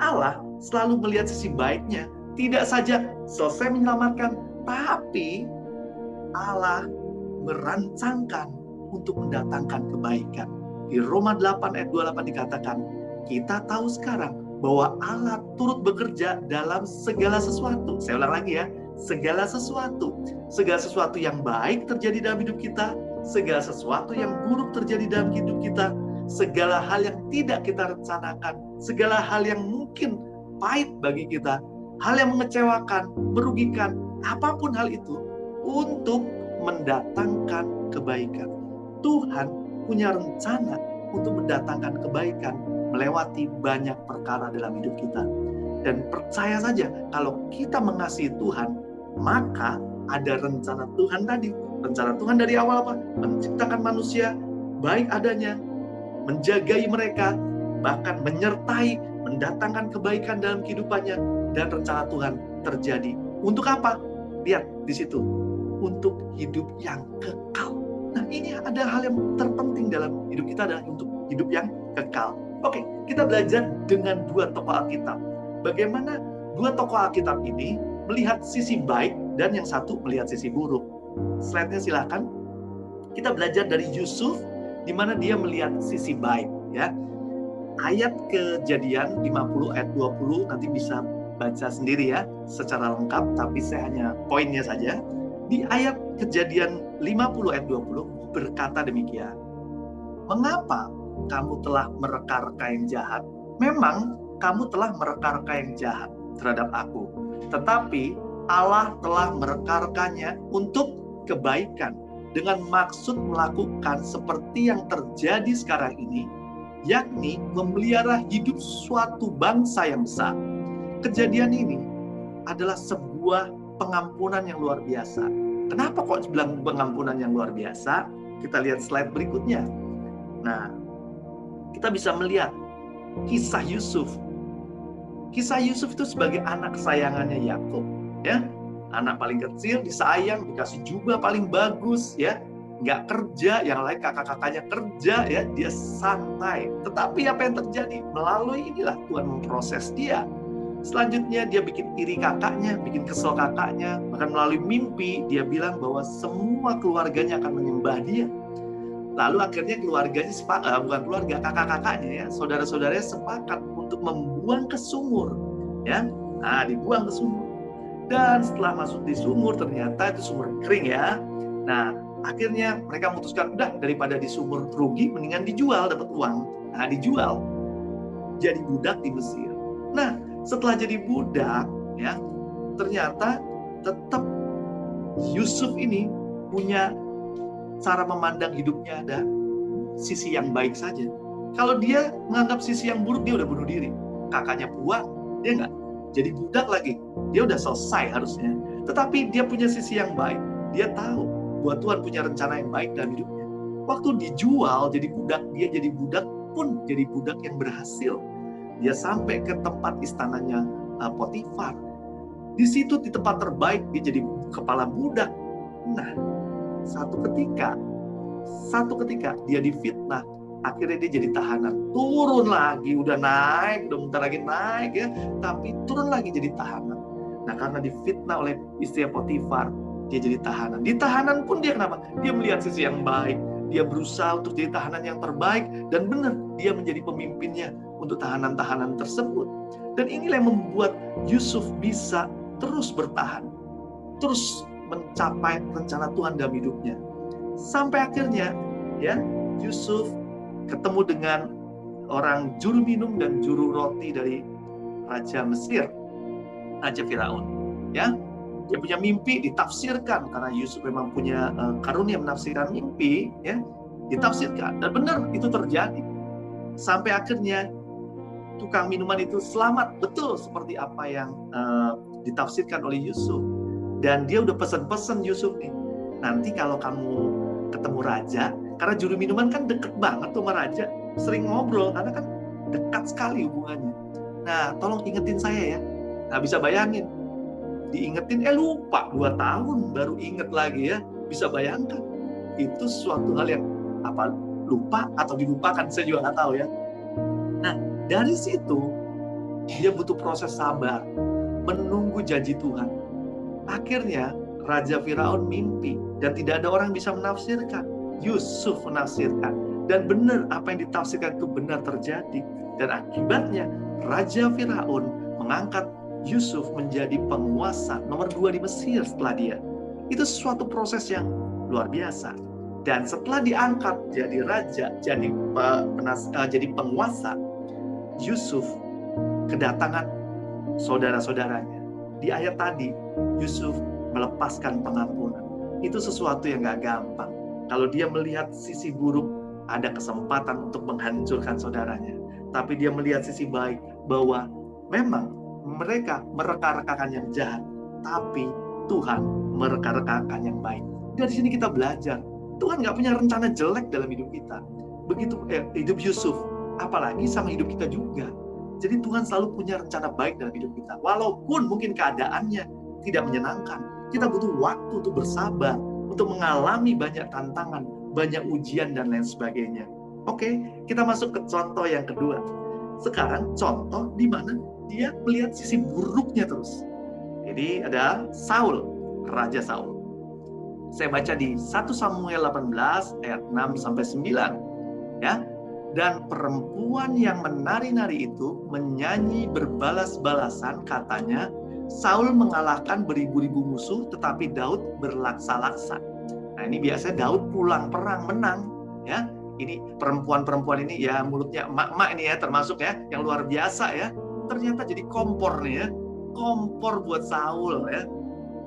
Allah selalu melihat sisi baiknya. Tidak saja selesai menyelamatkan, tapi Allah merancangkan untuk mendatangkan kebaikan. Di Roma 8 ayat 28 dikatakan, kita tahu sekarang bahwa Allah turut bekerja dalam segala sesuatu. Saya ulang lagi ya, segala sesuatu. Segala sesuatu yang baik terjadi dalam hidup kita, segala sesuatu yang buruk terjadi dalam hidup kita, segala hal yang tidak kita rencanakan, segala hal yang mungkin pahit bagi kita, hal yang mengecewakan, merugikan, apapun hal itu, untuk mendatangkan kebaikan. Tuhan punya rencana untuk mendatangkan kebaikan melewati banyak perkara dalam hidup kita. Dan percaya saja, kalau kita mengasihi Tuhan, maka ada rencana Tuhan tadi. Rencana Tuhan dari awal apa? Menciptakan manusia baik adanya, menjagai mereka, bahkan menyertai, mendatangkan kebaikan dalam kehidupannya. Dan rencana Tuhan terjadi. Untuk apa? Lihat di situ. Untuk hidup yang kekal. Nah, ini ada hal yang terpenting dalam hidup kita, adalah untuk hidup yang kekal. Oke, kita belajar dengan dua tokoh Alkitab. Bagaimana dua tokoh Alkitab ini melihat sisi baik dan yang satu melihat sisi buruk. Slide-nya silakan. Kita belajar dari Yusuf, di mana dia melihat sisi baik. Ya, ayat Kejadian 50 ayat 20 nanti bisa baca sendiri ya, secara lengkap. Tapi saya hanya poinnya saja. Di ayat Kejadian 50 ayat 20 berkata demikian. Mengapa kamu telah mereka-reka yang jahat? Memang kamu telah mereka-reka yang jahat terhadap aku. Tetapi Allah telah mereka-rekanya untuk kebaikan, dengan maksud melakukan seperti yang terjadi sekarang ini, yakni memelihara hidup suatu bangsa yang besar. Kejadian ini adalah sebuah pengampunan yang luar biasa. Kenapa kok bilang pengampunan yang luar biasa? Kita lihat slide berikutnya. Nah, kita bisa melihat kisah Yusuf. Kisah Yusuf itu sebagai anak kesayangannya Yakub. ya. Anak paling kecil disayang, dikasih jubah paling bagus, ya. Nggak kerja, yang lain kakak-kakaknya kerja, ya. Dia santai. Tetapi apa yang terjadi? Melalui inilah Tuhan memproses dia. Selanjutnya dia bikin iri kakaknya, bikin kesel kakaknya. Bahkan melalui mimpi dia bilang bahwa semua keluarganya akan menyembah dia. Lalu akhirnya keluarganya bukan keluarga, kakak-kakaknya, ya, saudara-saudaranya sepakat untuk membuang ke sumur, ya. Nah, dibuang ke sumur. Dan setelah masuk di sumur, ternyata itu sumur kering, ya. Nah, akhirnya mereka memutuskan, udah daripada di sumur rugi, mendingan dijual, dapat uang. Nah, dijual. Jadi budak di Mesir. Nah, setelah jadi budak, ya, ternyata tetap Yusuf ini punya cara memandang hidupnya, ada sisi yang baik saja. Kalau dia menganggap sisi yang buruk, dia udah bunuh diri. Kakaknya buang, dia nggak. Jadi budak lagi, dia udah selesai harusnya. Tetapi dia punya sisi yang baik. Dia tahu bahwa Tuhan punya rencana yang baik dalam hidupnya. Waktu dijual jadi budak, dia jadi budak pun jadi budak yang berhasil. Dia sampai ke tempat istananya Potifar. Di situ di tempat terbaik dia jadi kepala budak. Nah, satu ketika dia difitnah, akhirnya dia jadi tahanan. Turun lagi, udah naik, udah bentar lagi naik, ya, tapi turun lagi jadi tahanan. Nah, karena difitnah oleh istri Potifar, dia jadi tahanan. Di tahanan pun dia kenapa? Dia melihat sisi yang baik. Dia berusaha untuk jadi tahanan yang terbaik, dan benar dia menjadi pemimpinnya untuk tahanan-tahanan tersebut. Dan inilah yang membuat Yusuf bisa terus bertahan, terus mencapai rencana Tuhan dalam hidupnya. Sampai akhirnya, ya, Yusuf ketemu dengan orang juru minum dan juru roti dari Raja Mesir, Raja Firaun. Ya, dia punya mimpi, ditafsirkan karena Yusuf memang punya karunia menafsirkan mimpi, ya, ditafsirkan dan benar itu terjadi. Sampai akhirnya tukang minuman itu selamat, betul seperti apa yang ditafsirkan oleh Yusuf. Dan dia udah pesan-pesan Yusuf nih, nanti kalau kamu ketemu raja, karena juru minuman kan deket banget tuh sama raja, sering ngobrol karena kan dekat sekali hubungannya. Nah, tolong ingetin saya, ya. Nah, bisa bayangin, diingetin, lupa 2 tahun baru inget lagi, ya. Bisa bayangkan, itu suatu hal yang apa, lupa atau dilupakan, saya juga nggak tahu, ya. Nah, dari situ dia butuh proses sabar, menunggu janji Tuhan. Akhirnya Raja Firaun mimpi dan tidak ada orang bisa menafsirkan. Yusuf menafsirkan, dan benar apa yang ditafsirkan itu benar terjadi. Dan akibatnya Raja Firaun mengangkat Yusuf menjadi penguasa nomor 2 di Mesir setelah dia. Itu suatu proses yang luar biasa. Dan setelah diangkat jadi raja, jadi penguasa, Yusuf kedatangan saudara-saudaranya. Di ayat tadi, Yusuf melepaskan pengampunan. Itu sesuatu yang gak gampang. Kalau dia melihat sisi buruk, ada kesempatan untuk menghancurkan saudaranya. Tapi dia melihat sisi baik, bahwa memang mereka mereka-rekakan yang jahat, tapi Tuhan mereka-rekakan yang baik. Dari sini kita belajar, Tuhan gak punya rencana jelek dalam hidup kita. Begitu hidup Yusuf, apalagi sama hidup kita juga. Jadi Tuhan selalu punya rencana baik dalam hidup kita. Walaupun mungkin keadaannya tidak menyenangkan, kita butuh waktu untuk bersabar, untuk mengalami banyak tantangan, banyak ujian, dan lain sebagainya. Oke, kita masuk ke contoh yang kedua. Sekarang contoh di mana dia melihat sisi buruknya terus. Jadi ada Saul, Raja Saul. Saya baca di 1 Samuel 18 ayat 6-9. Ya. Dan perempuan yang menari-nari itu menyanyi berbalas-balasan, katanya, Saul mengalahkan beribu-ribu musuh, tetapi Daud berlaksa-laksa. Nah, ini biasanya Daud pulang perang menang, ya. Ini perempuan-perempuan ini, ya, mulutnya emak-emak ini, ya, termasuk, ya, yang luar biasa, ya. Ternyata jadi kompor nih, ya. Kompor buat Saul, ya.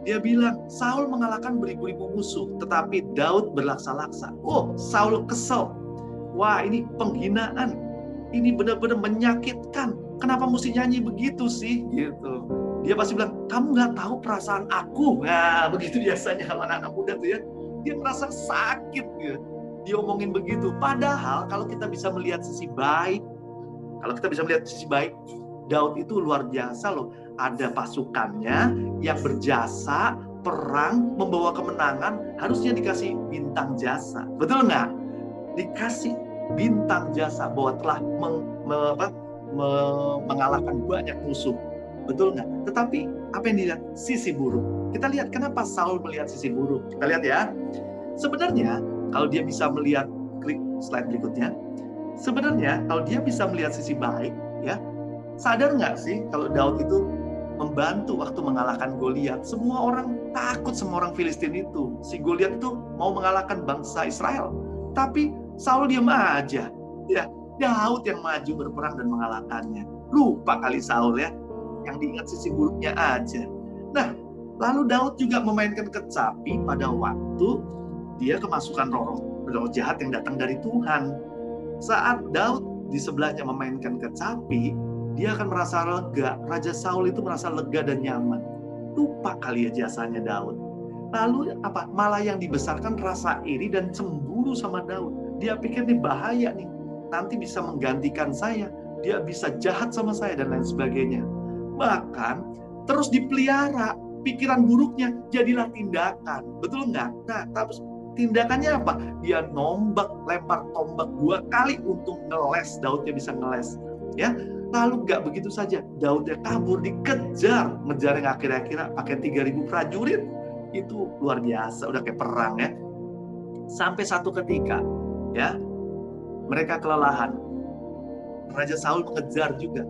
Dia bilang, Saul mengalahkan beribu-ribu musuh, tetapi Daud berlaksa-laksa. Oh, Saul kesel. Wah, ini penghinaan. Ini benar-benar menyakitkan. Kenapa mesti nyanyi begitu sih? Gitu. Dia pasti bilang, kamu nggak tahu perasaan aku. Nah, begitu biasanya sama anak-anak muda tuh, ya. Dia merasa sakit, gitu. Dia omongin begitu. Padahal kalau kita bisa melihat sisi baik, Daud itu luar biasa loh. Ada pasukannya yang berjasa, perang, membawa kemenangan, harusnya dikasih bintang jasa. Betul nggak? Dikasih bintang jasa bahwa telah mengalahkan banyak musuh. Betul nggak? Tetapi apa yang dilihat? Sisi buruk. Kita lihat kenapa Saul melihat sisi buruk. Kita lihat ya. Sebenarnya kalau dia bisa melihat, klik slide berikutnya. Sebenarnya kalau dia bisa melihat sisi baik, ya, sadar nggak sih kalau Daud itu membantu waktu mengalahkan Goliat. Semua orang takut sama orang Filistin itu. Si Goliat itu mau mengalahkan bangsa Israel. Tapi Saul diam aja. Ya, Daud yang maju berperang dan mengalahkannya. Lupa kali Saul ya. Yang diingat sisi buruknya aja. Nah, lalu Daud juga memainkan kecapi pada waktu dia kemasukan roh jahat yang datang dari Tuhan. Saat Daud di sebelahnya memainkan kecapi, dia akan merasa lega. Raja Saul itu merasa lega dan nyaman. Lupa kali ya jasanya Daud. Lalu apa? Malah yang dibesarkan rasa iri dan cemburu sama Daud. Dia pikir ini bahaya nih. Nanti bisa menggantikan saya. Dia bisa jahat sama saya dan lain sebagainya. Bahkan terus dipelihara pikiran buruknya jadilah tindakan. Betul nggak? Nah, terus tindakannya apa? Dia lempar tombak 2 kali untuk ngeles. Daudnya bisa ngeles. Ya, lalu nggak begitu saja. Daudnya kabur, dikejar, ngejar yang akhir-akhir pakai 3.000 prajurit. Itu luar biasa, udah kayak perang ya. Sampai satu ketika, ya, mereka kelelahan. Raja Saul mengejar juga.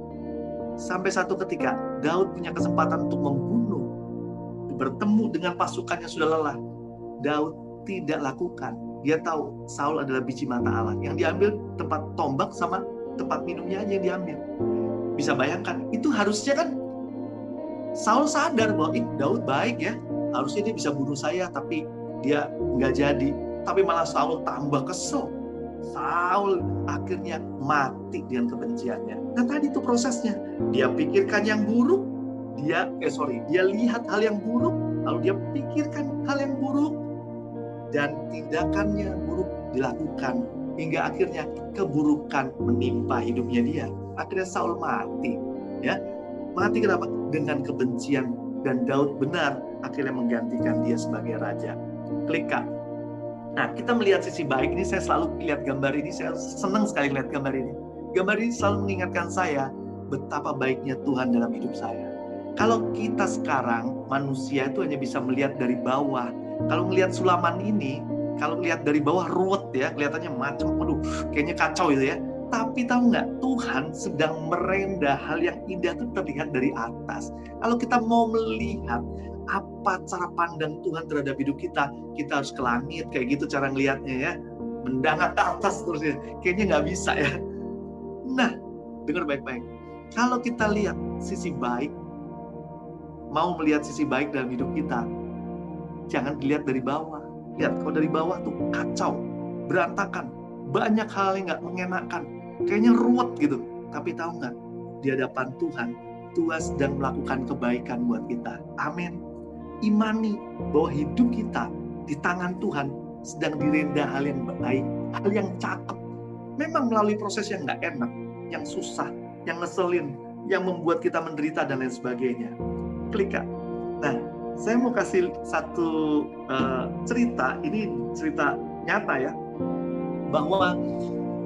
Sampai satu ketika Daud punya kesempatan untuk membunuh, bertemu dengan pasukan yang sudah lelah. Daud tidak lakukan. Dia tahu Saul adalah biji mata Allah. Yang diambil tempat tombak sama tempat minumnya aja yang diambil. Bisa bayangkan, itu harusnya kan Saul sadar bahwa Daud baik ya. Harusnya dia bisa bunuh saya, tapi dia nggak jadi. Tapi malah Saul tambah kesel. Saul akhirnya mati dengan kebenciannya. Nah tadi itu prosesnya. Dia pikirkan yang buruk, dia lihat hal yang buruk, lalu dia pikirkan hal yang buruk, dan tindakannya buruk dilakukan. Hingga akhirnya keburukan menimpa hidupnya dia. Akhirnya Saul mati. Ya, mati kenapa? Dengan kebencian. Dan Daud benar akhirnya menggantikan dia sebagai raja. Klik Kak. Nah, kita melihat sisi baik ini, saya selalu lihat gambar ini, saya senang sekali lihat gambar ini. Gambar ini selalu mengingatkan saya betapa baiknya Tuhan dalam hidup saya. Kalau kita sekarang, manusia itu hanya bisa melihat dari bawah. Kalau melihat sulaman ini, kalau lihat dari bawah ruwet ya, kelihatannya macam, aduh, kayaknya kacau itu ya. Tapi tahu nggak, Tuhan sedang merendah hal yang indah itu terlihat dari atas. Kalau kita mau melihat apa cara pandang Tuhan terhadap hidup kita harus ke langit, kayak gitu cara ngelihatnya ya. Mendangat ke atas terus ya. Kayaknya nggak bisa ya. Nah, dengar baik-baik. Kalau kita lihat sisi baik, mau melihat sisi baik dalam hidup kita, jangan dilihat dari bawah. Lihat, kalau dari bawah tuh kacau, berantakan, banyak hal yang nggak mengenakan, kayaknya ruwet gitu. Tapi tahu nggak, di hadapan Tuhan sedang melakukan kebaikan buat kita. Amin. Imani bahwa hidup kita di tangan Tuhan sedang direndah hal yang baik, hal yang cakep. Memang melalui proses yang nggak enak, yang susah, yang ngeselin, yang membuat kita menderita dan lain sebagainya. Klik Kak. Nah, saya mau kasih satu cerita, ini cerita nyata ya, bahwa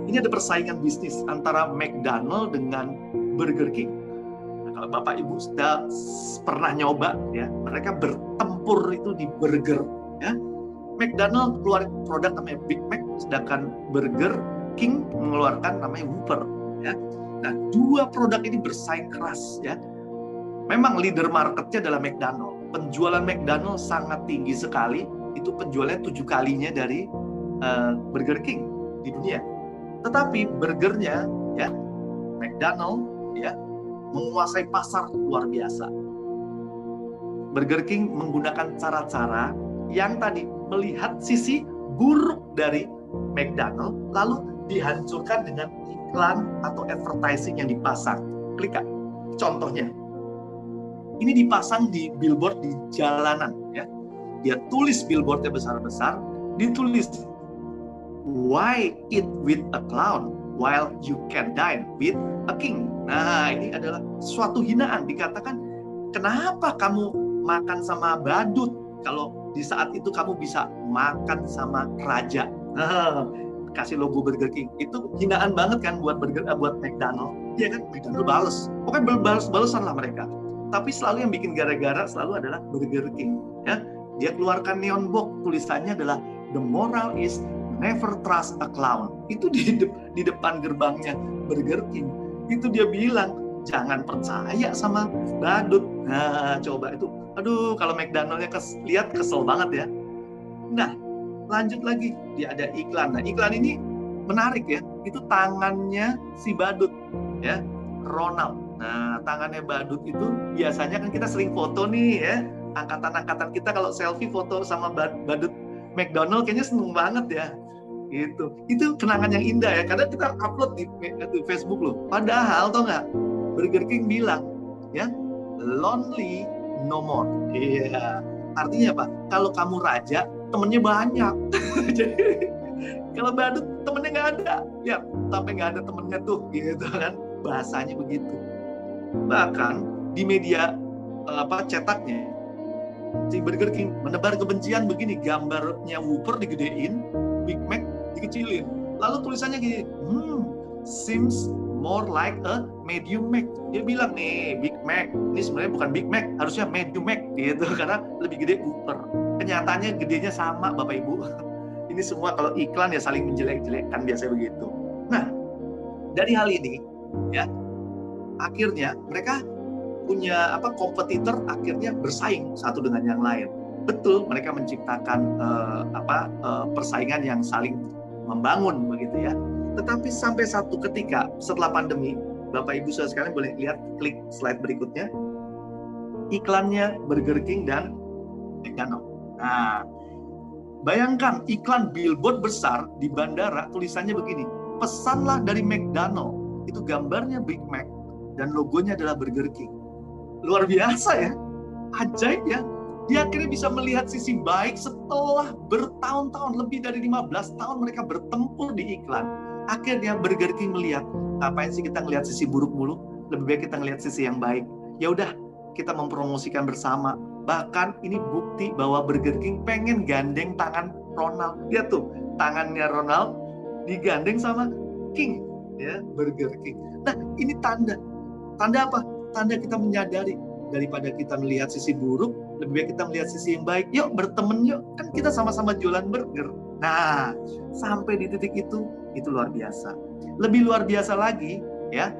ini ada persaingan bisnis antara McDonald dengan Burger King. Nah, kalau Bapak Ibu sudah pernah nyoba ya, mereka bertempur itu di burger ya. McDonald keluarin produk namanya Big Mac, sedangkan Burger King mengeluarkan namanya Whopper ya. Nah, dua produk ini bersaing keras ya. Memang leader marketnya adalah McDonald. Penjualan McDonald sangat tinggi sekali. Itu penjualannya 7 kalinya dari Burger King di dunia. Tetapi burgernya ya, McDonald ya, menguasai pasar luar biasa. Burger King menggunakan cara-cara yang tadi melihat sisi buruk dari McDonald, lalu dihancurkan dengan iklan atau advertising yang dipasang. Klik Kak. Contohnya, ini dipasang di billboard di jalanan ya. Dia tulis billboardnya besar-besar, ditulis "Why eat with a clown?" while you can dine with a king. Nah, ini adalah suatu hinaan. Dikatakan, kenapa kamu makan sama badut kalau di saat itu kamu bisa makan sama raja? Nah, kasih logo Burger King. Itu hinaan banget kan buat McDonald. Iya kan? McDonald bales. Pokoknya balas-balasan lah mereka. Tapi selalu yang bikin gara-gara selalu adalah Burger King. Ya, dia keluarkan neon box, tulisannya adalah the moral is never trust a clown. Itu di depan gerbangnya Burger King. Itu dia bilang, jangan percaya sama badut. Nah, coba itu. Aduh, kalau McDonald-nya lihat kesel banget ya. Nah, lanjut lagi. Dia ada iklan. Nah, iklan ini menarik ya. Itu tangannya si badut. Ya, Ronald. Nah, tangannya badut itu biasanya kan kita sering foto nih ya. Angkatan-angkatan kita kalau selfie foto sama badut McDonald kayaknya seneng banget ya. Gitu. Itu kenangan yang indah ya. Kadang kita upload di Facebook loh. Padahal tau nggak? Burger King bilang ya, lonely no more. Iya. Artinya apa? Kalau kamu raja, temennya banyak. Jadi kalau badut temennya nggak ada. Lihat, sampai nggak ada temennya tuh, gitu kan? Bahasanya begitu. Bahkan di media cetaknya, si Burger King menebar kebencian begini, gambarnya Whopper digedein, Big Mac dikecilin. Lalu tulisannya gini, seems more like a medium Mac. Dia bilang nih, Big Mac, ini sebenarnya bukan Big Mac, harusnya medium Mac gitu, karena lebih gede Whopper. Kenyataannya gedenya sama, Bapak Ibu. Ini semua kalau iklan ya saling menjelek-jelekkan, biasanya begitu. Nah, dari hal ini ya, akhirnya mereka punya kompetitor, akhirnya bersaing satu dengan yang lain. Betul, mereka menciptakan persaingan yang saling membangun begitu ya. Tetapi sampai satu ketika setelah pandemi, Bapak Ibu saudara sekalian boleh lihat, klik slide berikutnya. Iklannya Burger King dan McDonald. Nah, bayangkan iklan billboard besar di bandara, tulisannya begini, pesanlah dari McDonald. Itu gambarnya Big Mac dan logonya adalah Burger King. Luar biasa ya, ajaib ya. Dia akhirnya bisa melihat sisi baik setelah bertahun-tahun, lebih dari 15 tahun mereka bertempur di iklan. Akhirnya Burger King melihat, ngapain sih kita ngelihat sisi buruk mulu? Lebih baik kita ngelihat sisi yang baik. Ya udah, kita mempromosikan bersama. Bahkan ini bukti bahwa Burger King pengen gandeng tangan Ronald. Lihat tuh, tangannya Ronald digandeng sama King, ya, Burger King. Nah, ini tanda. Tanda apa? Tanda kita menyadari, daripada kita melihat sisi buruk, lebih baik kita melihat sisi yang baik. Yuk berteman yuk, kan kita sama-sama jualan burger. Nah, sampai di titik itu luar biasa. Lebih luar biasa lagi ya,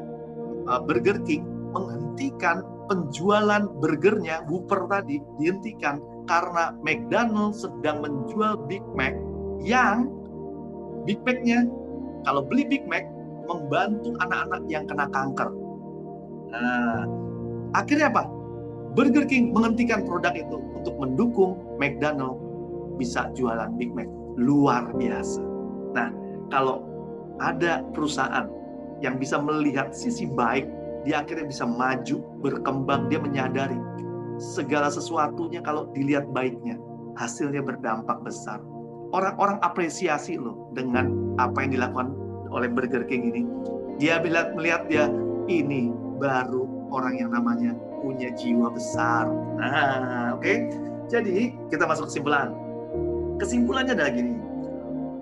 Burger King menghentikan penjualan burgernya, Whopper tadi dihentikan karena McDonald sedang menjual Big Mac yang Big Mac-nya, kalau beli Big Mac membantu anak-anak yang kena kanker. Nah, akhirnya apa? Burger King menghentikan produk itu untuk mendukung McDonald bisa jualan Big Mac. Luar biasa. Nah, kalau ada perusahaan yang bisa melihat sisi baik, dia akhirnya bisa maju, berkembang, dia menyadari segala sesuatunya kalau dilihat baiknya, hasilnya berdampak besar. Orang-orang apresiasi loh dengan apa yang dilakukan oleh Burger King ini. Dia melihat dia, ini baru orang yang namanya punya jiwa besar. Nah, oke. Jadi kita masuk kesimpulan. Kesimpulannya adalah gini.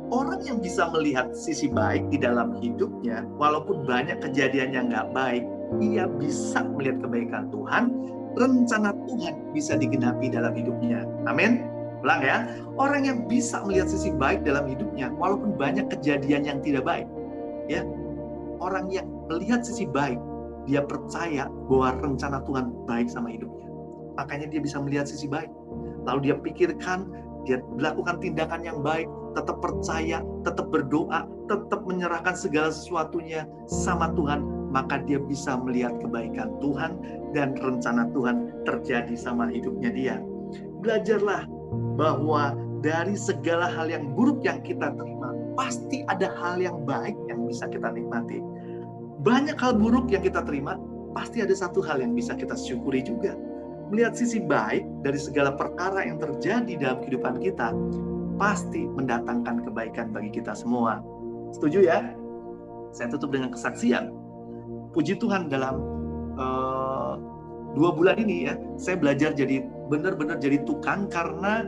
Orang yang bisa melihat sisi baik di dalam hidupnya, walaupun banyak kejadian yang nggak baik, ia bisa melihat kebaikan Tuhan, rencana Tuhan bisa digenapi dalam hidupnya. Amin. Ulang ya. Orang yang bisa melihat sisi baik dalam hidupnya, walaupun banyak kejadian yang tidak baik, ya. Orang yang melihat sisi baik, dia percaya bahwa rencana Tuhan baik sama hidupnya. Makanya dia bisa melihat sisi baik. Lalu dia pikirkan, dia melakukan tindakan yang baik, tetap percaya, tetap berdoa, tetap menyerahkan segala sesuatunya sama Tuhan, maka dia bisa melihat kebaikan Tuhan dan rencana Tuhan terjadi sama hidupnya dia. Belajarlah bahwa dari segala hal yang buruk yang kita terima, pasti ada hal yang baik yang bisa kita nikmati. Banyak hal buruk yang kita terima, pasti ada satu hal yang bisa kita syukuri juga. Melihat sisi baik dari segala perkara yang terjadi dalam kehidupan kita, pasti mendatangkan kebaikan bagi kita semua. Setuju ya? Saya tutup dengan kesaksian. Puji Tuhan, dalam 2 bulan ini ya, saya belajar jadi benar-benar jadi tukang, karena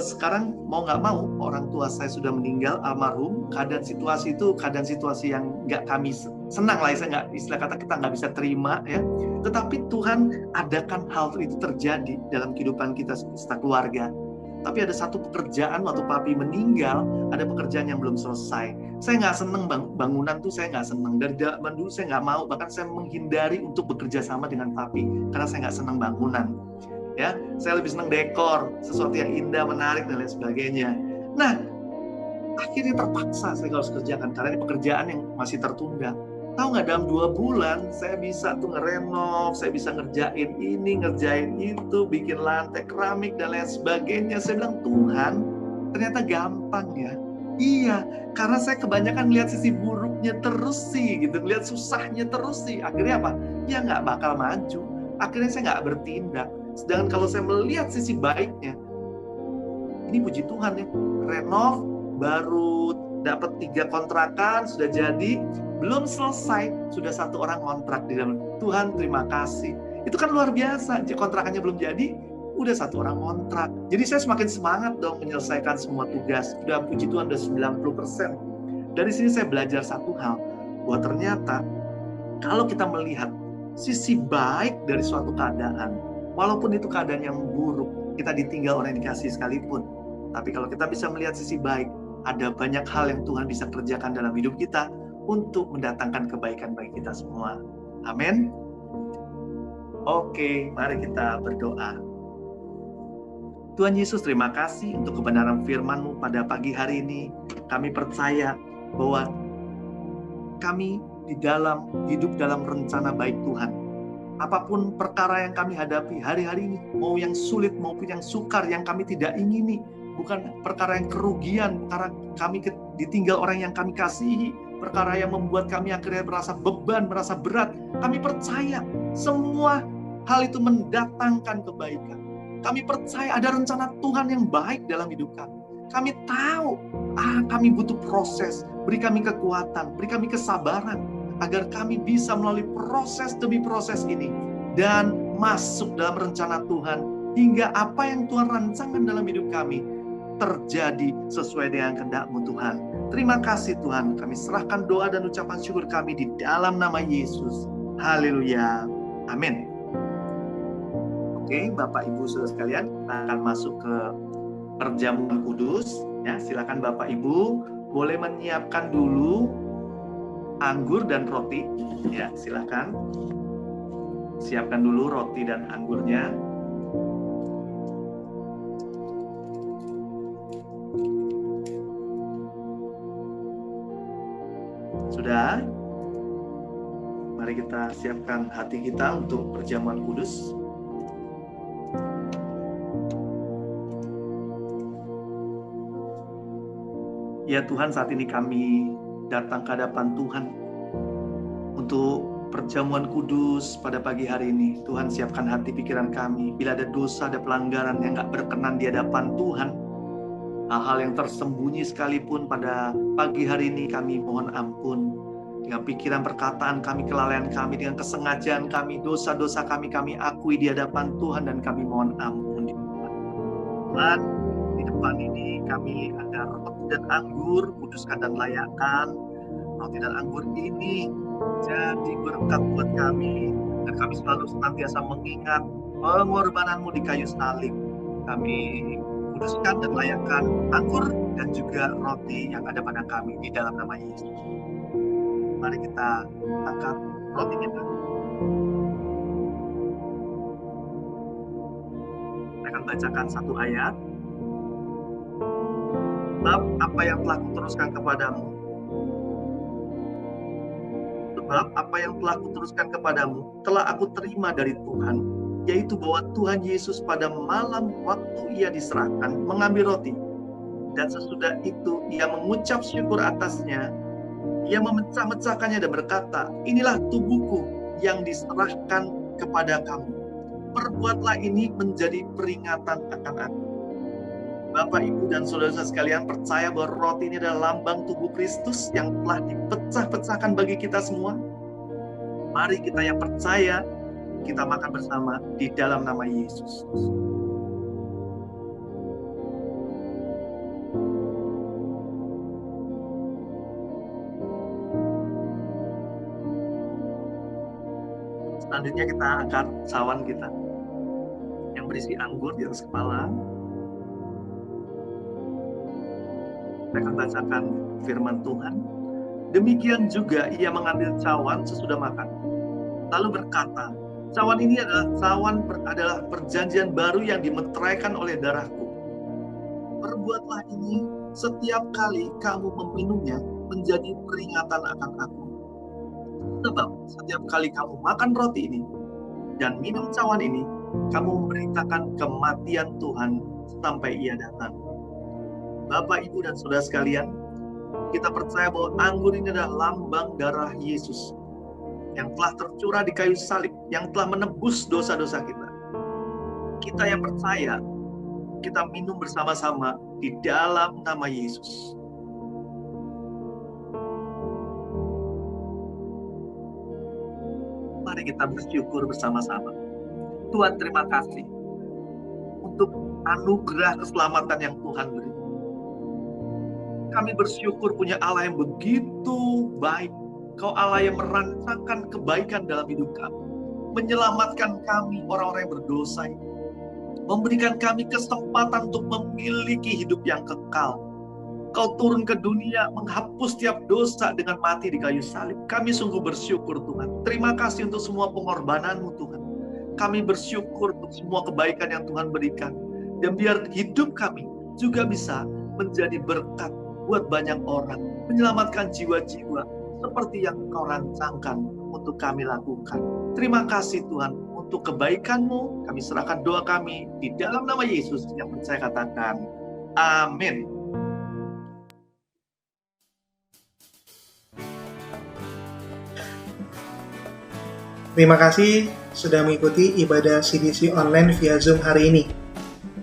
sekarang mau nggak mau orang tua saya sudah meninggal, almarhum. Keadaan situasi yang nggak kami senang lah, saya nggak, istilah kata kita nggak bisa terima ya. Tetapi Tuhan adakan hal itu terjadi dalam kehidupan kita serta keluarga. Tapi ada satu pekerjaan waktu papi meninggal, ada pekerjaan yang belum selesai. Saya nggak seneng bangunan tuh, saya nggak seneng. Dari zaman dulu saya nggak mau, bahkan saya menghindari untuk bekerja sama dengan papi karena saya nggak seneng bangunan. Ya, saya lebih senang dekor, sesuatu yang indah, menarik dan lain sebagainya. Nah, akhirnya terpaksa saya harus kerjakan karena ini pekerjaan yang masih tertunda. Tahu nggak, dalam 2 bulan saya bisa tuh ngerenov, saya bisa ngerjain ini, ngerjain itu, bikin lantai keramik dan lain sebagainya. Saya bilang, Tuhan, ternyata gampang ya. Iya, karena saya kebanyakan lihat sisi buruknya terus sih, gitu, lihat susahnya terus sih. Akhirnya apa? Ya nggak bakal maju. Akhirnya saya nggak bertindak. Sedangkan kalau saya melihat sisi baiknya, ini puji Tuhan ya, renov, baru dapat 3 kontrakan, sudah jadi, belum selesai, sudah 1 orang kontrak di dalam. Tuhan terima kasih. Itu kan luar biasa, kontrakannya belum jadi, udah 1 orang kontrak. Jadi saya semakin semangat dong menyelesaikan semua tugas. Sudah puji Tuhan, udah 90%. Dari sini saya belajar satu hal, bahwa ternyata kalau kita melihat sisi baik dari suatu keadaan, walaupun itu keadaan yang buruk, kita ditinggal orang yang dikasih sekalipun. Tapi kalau kita bisa melihat sisi baik, ada banyak hal yang Tuhan bisa kerjakan dalam hidup kita untuk mendatangkan kebaikan bagi kita semua. Amin. Oke, mari kita berdoa. Tuhan Yesus, terima kasih untuk kebenaran firman-Mu pada pagi hari ini. Kami percaya bahwa kami hidup dalam rencana baik Tuhan. Apapun perkara yang kami hadapi hari-hari ini, mau yang sulit maupun yang sukar yang kami tidak ingini, bukan perkara yang kerugian, perkara kami ditinggal orang yang kami kasihi, perkara yang membuat kami akhirnya merasa beban, merasa berat. Kami percaya semua hal itu mendatangkan kebaikan. Kami percaya ada rencana Tuhan yang baik dalam hidup kami. Kami tahu, kami butuh proses, beri kami kekuatan, beri kami kesabaran, agar kami bisa melalui proses demi proses ini dan masuk dalam rencana Tuhan, hingga apa yang Tuhan rancangkan dalam hidup kami terjadi sesuai dengan kehendak-Mu Tuhan. Terima kasih Tuhan, kami serahkan doa dan ucapan syukur kami di dalam nama Yesus. Haleluya. Amin. Oke, Bapak Ibu Saudara sekalian, kita akan masuk ke perjamuan kudus. Ya, silakan Bapak Ibu boleh menyiapkan dulu anggur dan roti, ya silakan. Siapkan dulu roti dan anggurnya. Sudah? Mari kita siapkan hati kita untuk perjamuan kudus. Ya Tuhan, saat ini kami datang ke hadapan Tuhan untuk perjamuan kudus pada pagi hari ini. Tuhan, siapkan hati pikiran kami. Bila ada dosa, ada pelanggaran yang gak berkenan di hadapan Tuhan, hal-hal yang tersembunyi sekalipun pada pagi hari ini kami mohon ampun. Dengan pikiran, perkataan kami, kelalaian kami, dengan kesengajaan kami, dosa-dosa kami akui di hadapan Tuhan dan kami mohon ampun. Tuhan, di depan ini kami ada roti dan anggur, kuduskan dan layakkan. Roti dan anggur ini jadi berkat buat kami, dan kami selalu senantiasa mengingat pengorbanan-Mu di kayu salib. Kami kuduskan dan layakkan anggur dan juga roti yang ada pada kami di dalam nama Yesus. Mari kita angkat roti kita. Saya akan bacakan satu ayat. Sebab apa yang telah kuteruskan kepadamu, telah aku terima dari Tuhan, yaitu bahwa Tuhan Yesus pada malam waktu Ia diserahkan mengambil roti, dan sesudah itu Ia mengucap syukur atasnya, Ia memecah-mecahkannya dan berkata, inilah tubuhku yang diserahkan kepada kamu. Perbuatlah ini menjadi peringatan akan aku. Bapak, Ibu, dan saudara-saudara sekalian percaya bahwa roti ini adalah lambang tubuh Kristus yang telah dipecah-pecahkan bagi kita semua. Mari kita yang percaya, kita makan bersama di dalam nama Yesus. Selanjutnya kita angkat cawan kita yang berisi anggur di atas kepala. Saya akan bacakan firman Tuhan. Demikian juga ia mengambil cawan sesudah makan, lalu berkata, cawan ini adalah perjanjian baru yang dimeteraikan oleh darahku. Perbuatlah ini setiap kali kamu meminumnya menjadi peringatan akan aku. Sebab setiap kali kamu makan roti ini dan minum cawan ini, kamu memberitakan kematian Tuhan sampai ia datang. Bapak, Ibu, dan saudara sekalian, kita percaya bahwa anggur ini adalah lambang darah Yesus yang telah tercurah di kayu salib, yang telah menebus dosa-dosa kita. Kita yang percaya, kita minum bersama-sama di dalam nama Yesus. Mari kita bersyukur bersama-sama. Tuhan, terima kasih untuk anugerah keselamatan yang Tuhan beri. Kami bersyukur punya Allah yang begitu baik. Kau Allah yang merancangkan kebaikan dalam hidup kami, menyelamatkan kami orang-orang yang berdosa ini, memberikan kami kesempatan untuk memiliki hidup yang kekal. Kau turun ke dunia menghapus setiap dosa dengan mati di kayu salib. Kami sungguh bersyukur Tuhan. Terima kasih untuk semua pengorbanan-Mu Tuhan. Kami bersyukur untuk semua kebaikan yang Tuhan berikan. Dan biar hidup kami juga bisa menjadi berkat buat banyak orang, menyelamatkan jiwa-jiwa seperti yang Kau rancangkan untuk kami lakukan. Terima kasih Tuhan untuk kebaikan-Mu. Kami serahkan doa kami di dalam nama Yesus yang saya katakan. Amin. Terima kasih sudah mengikuti ibadah CDC online via Zoom hari ini.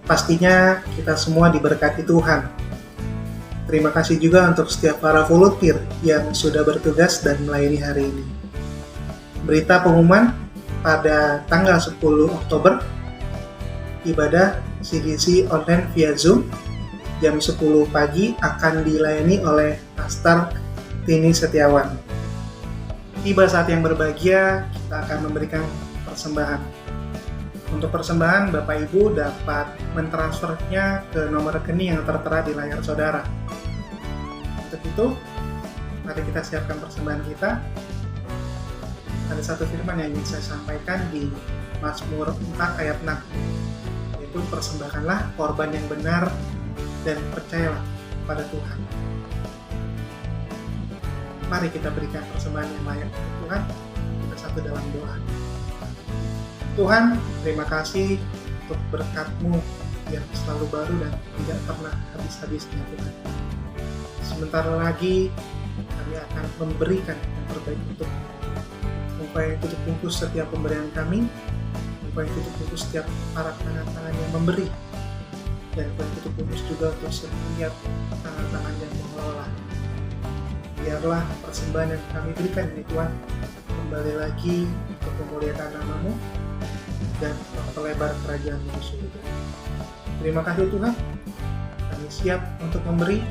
Pastinya kita semua diberkati Tuhan. Terima kasih juga untuk setiap para volunteer yang sudah bertugas dan melayani hari ini. Berita pengumuman pada tanggal 10 Oktober, ibadah CDC online via Zoom jam 10 pagi akan dilayani oleh Pastor Tini Setiawan. Tiba saat yang berbahagia, kita akan memberikan persembahan. Untuk persembahan, Bapak Ibu dapat mentransfernya ke nomor rekening yang tertera di layar saudara. Untuk itu, mari kita siapkan persembahan kita. Ada satu firman yang ingin saya sampaikan di Mazmur 4 ayat 6, yaitu persembahkanlah korban yang benar dan percayalah pada Tuhan. Mari kita berikan persembahan yang layak kepada Tuhan. Kita satu dalam doa. Tuhan, terima kasih untuk berkat-Mu yang selalu baru dan tidak pernah habis-habisnya Tuhan. Sebentar lagi kami akan memberikan yang terbaik untuk supaya tutup bungkus setiap pemberian kami, supaya tutup bungkus setiap para tangan-tangan yang memberi, dan tutup bungkus juga untuk setiap tangan-tangan yang mengelola. Biarlah persembahan yang kami berikan ini Tuhan kembali lagi untuk memuliakan nama-Mu dan memperlebar kerajaan-Mu di surga. Terima kasih Tuhan, kami siap untuk memberi.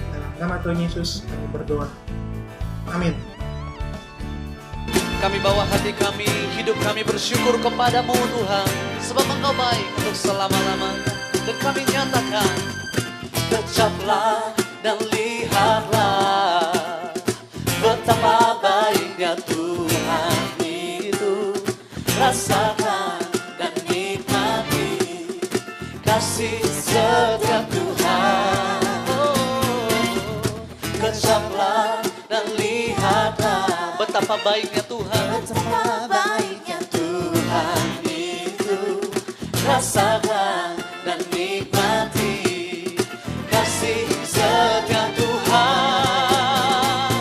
Dalam nama Tuhan Yesus kami berdoa. Amin. Kami bawa hati kami, hidup kami bersyukur kepadamu Tuhan, sebab Engkau baik untuk selama-lamanya. Dan kami nyatakan, kecaplah dan lihatlah betapa baiknya Tuhan itu. Rasakan dan nikmati kasih setia Tuhan. Kecaplah dan lihatlah betapa baiknya Tuhan. Betapa baiknya Tuhan itu. Rasakan dan nikmati kasih setia Tuhan.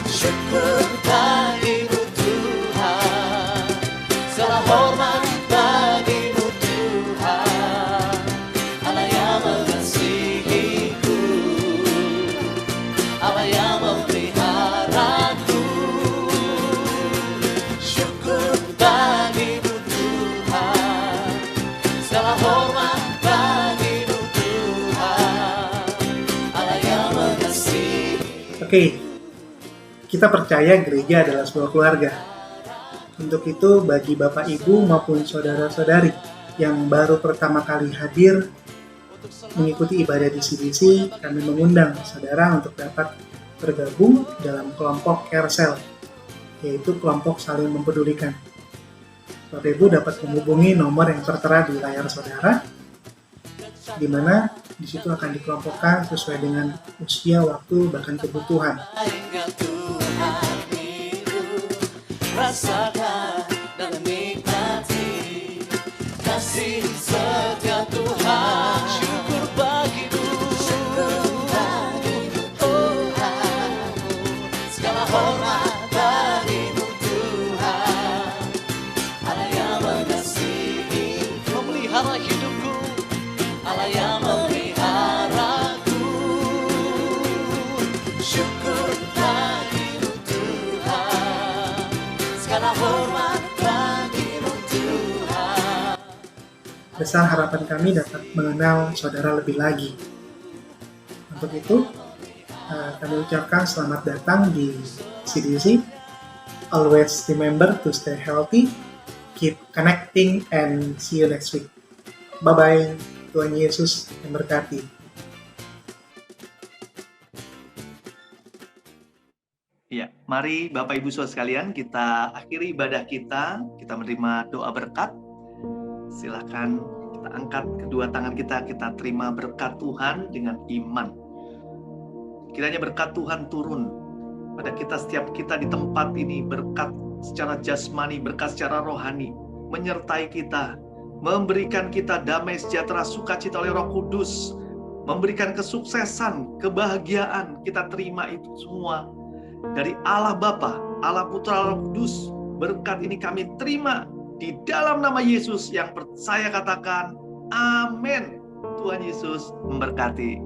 Syukur bagimu Tuhan, segala hormat bagimu Tuhan, Allah yang Oke, kita percaya gereja adalah sebuah keluarga. Untuk itu, bagi Bapak Ibu maupun saudara-saudari yang baru pertama kali hadir mengikuti ibadah di CDC, kami mengundang saudara untuk dapat bergabung dalam kelompok Care Cell, yaitu kelompok saling mempedulikan. Bapak Ibu dapat menghubungi nomor yang tertera di layar saudara, di mana di situ akan dikelompokkan sesuai dengan usia, waktu, bahkan kebutuhan. Baiknya Tuhan itu, rasakan dan nikmati kasih setia Tuhan. Syukur bagimu, Tuhan. Segala hormat bagimu Tuhan. Allah yang mengasihi, memelihara hidupku. Allah yang memeliharaku. Syukur bagimu Tuhan. Segala hormat bagimu Tuhan. Besar harapan kami dapat mengenal saudara lebih lagi. Untuk itu, kami ucapkan selamat datang di CDC. Always remember to stay healthy, keep connecting, and see you next week. Bye-bye. Tuhan Yesus memberkati. Ya, mari Bapak Ibu Saudara sekalian, kita akhiri ibadah kita menerima doa berkat. Silakan kita angkat kedua tangan kita terima berkat Tuhan dengan iman. Kiranya berkat Tuhan turun pada kita, setiap kita di tempat ini, berkat secara jasmani, berkat secara rohani, menyertai kita, memberikan kita damai, sejahtera, sukacita oleh Roh Kudus, memberikan kesuksesan, kebahagiaan. Kita terima itu semua dari Allah Bapa, Allah Putra, Roh Kudus. Berkat ini kami terima di dalam nama Yesus yang percaya katakan amin. Tuhan Yesus memberkati.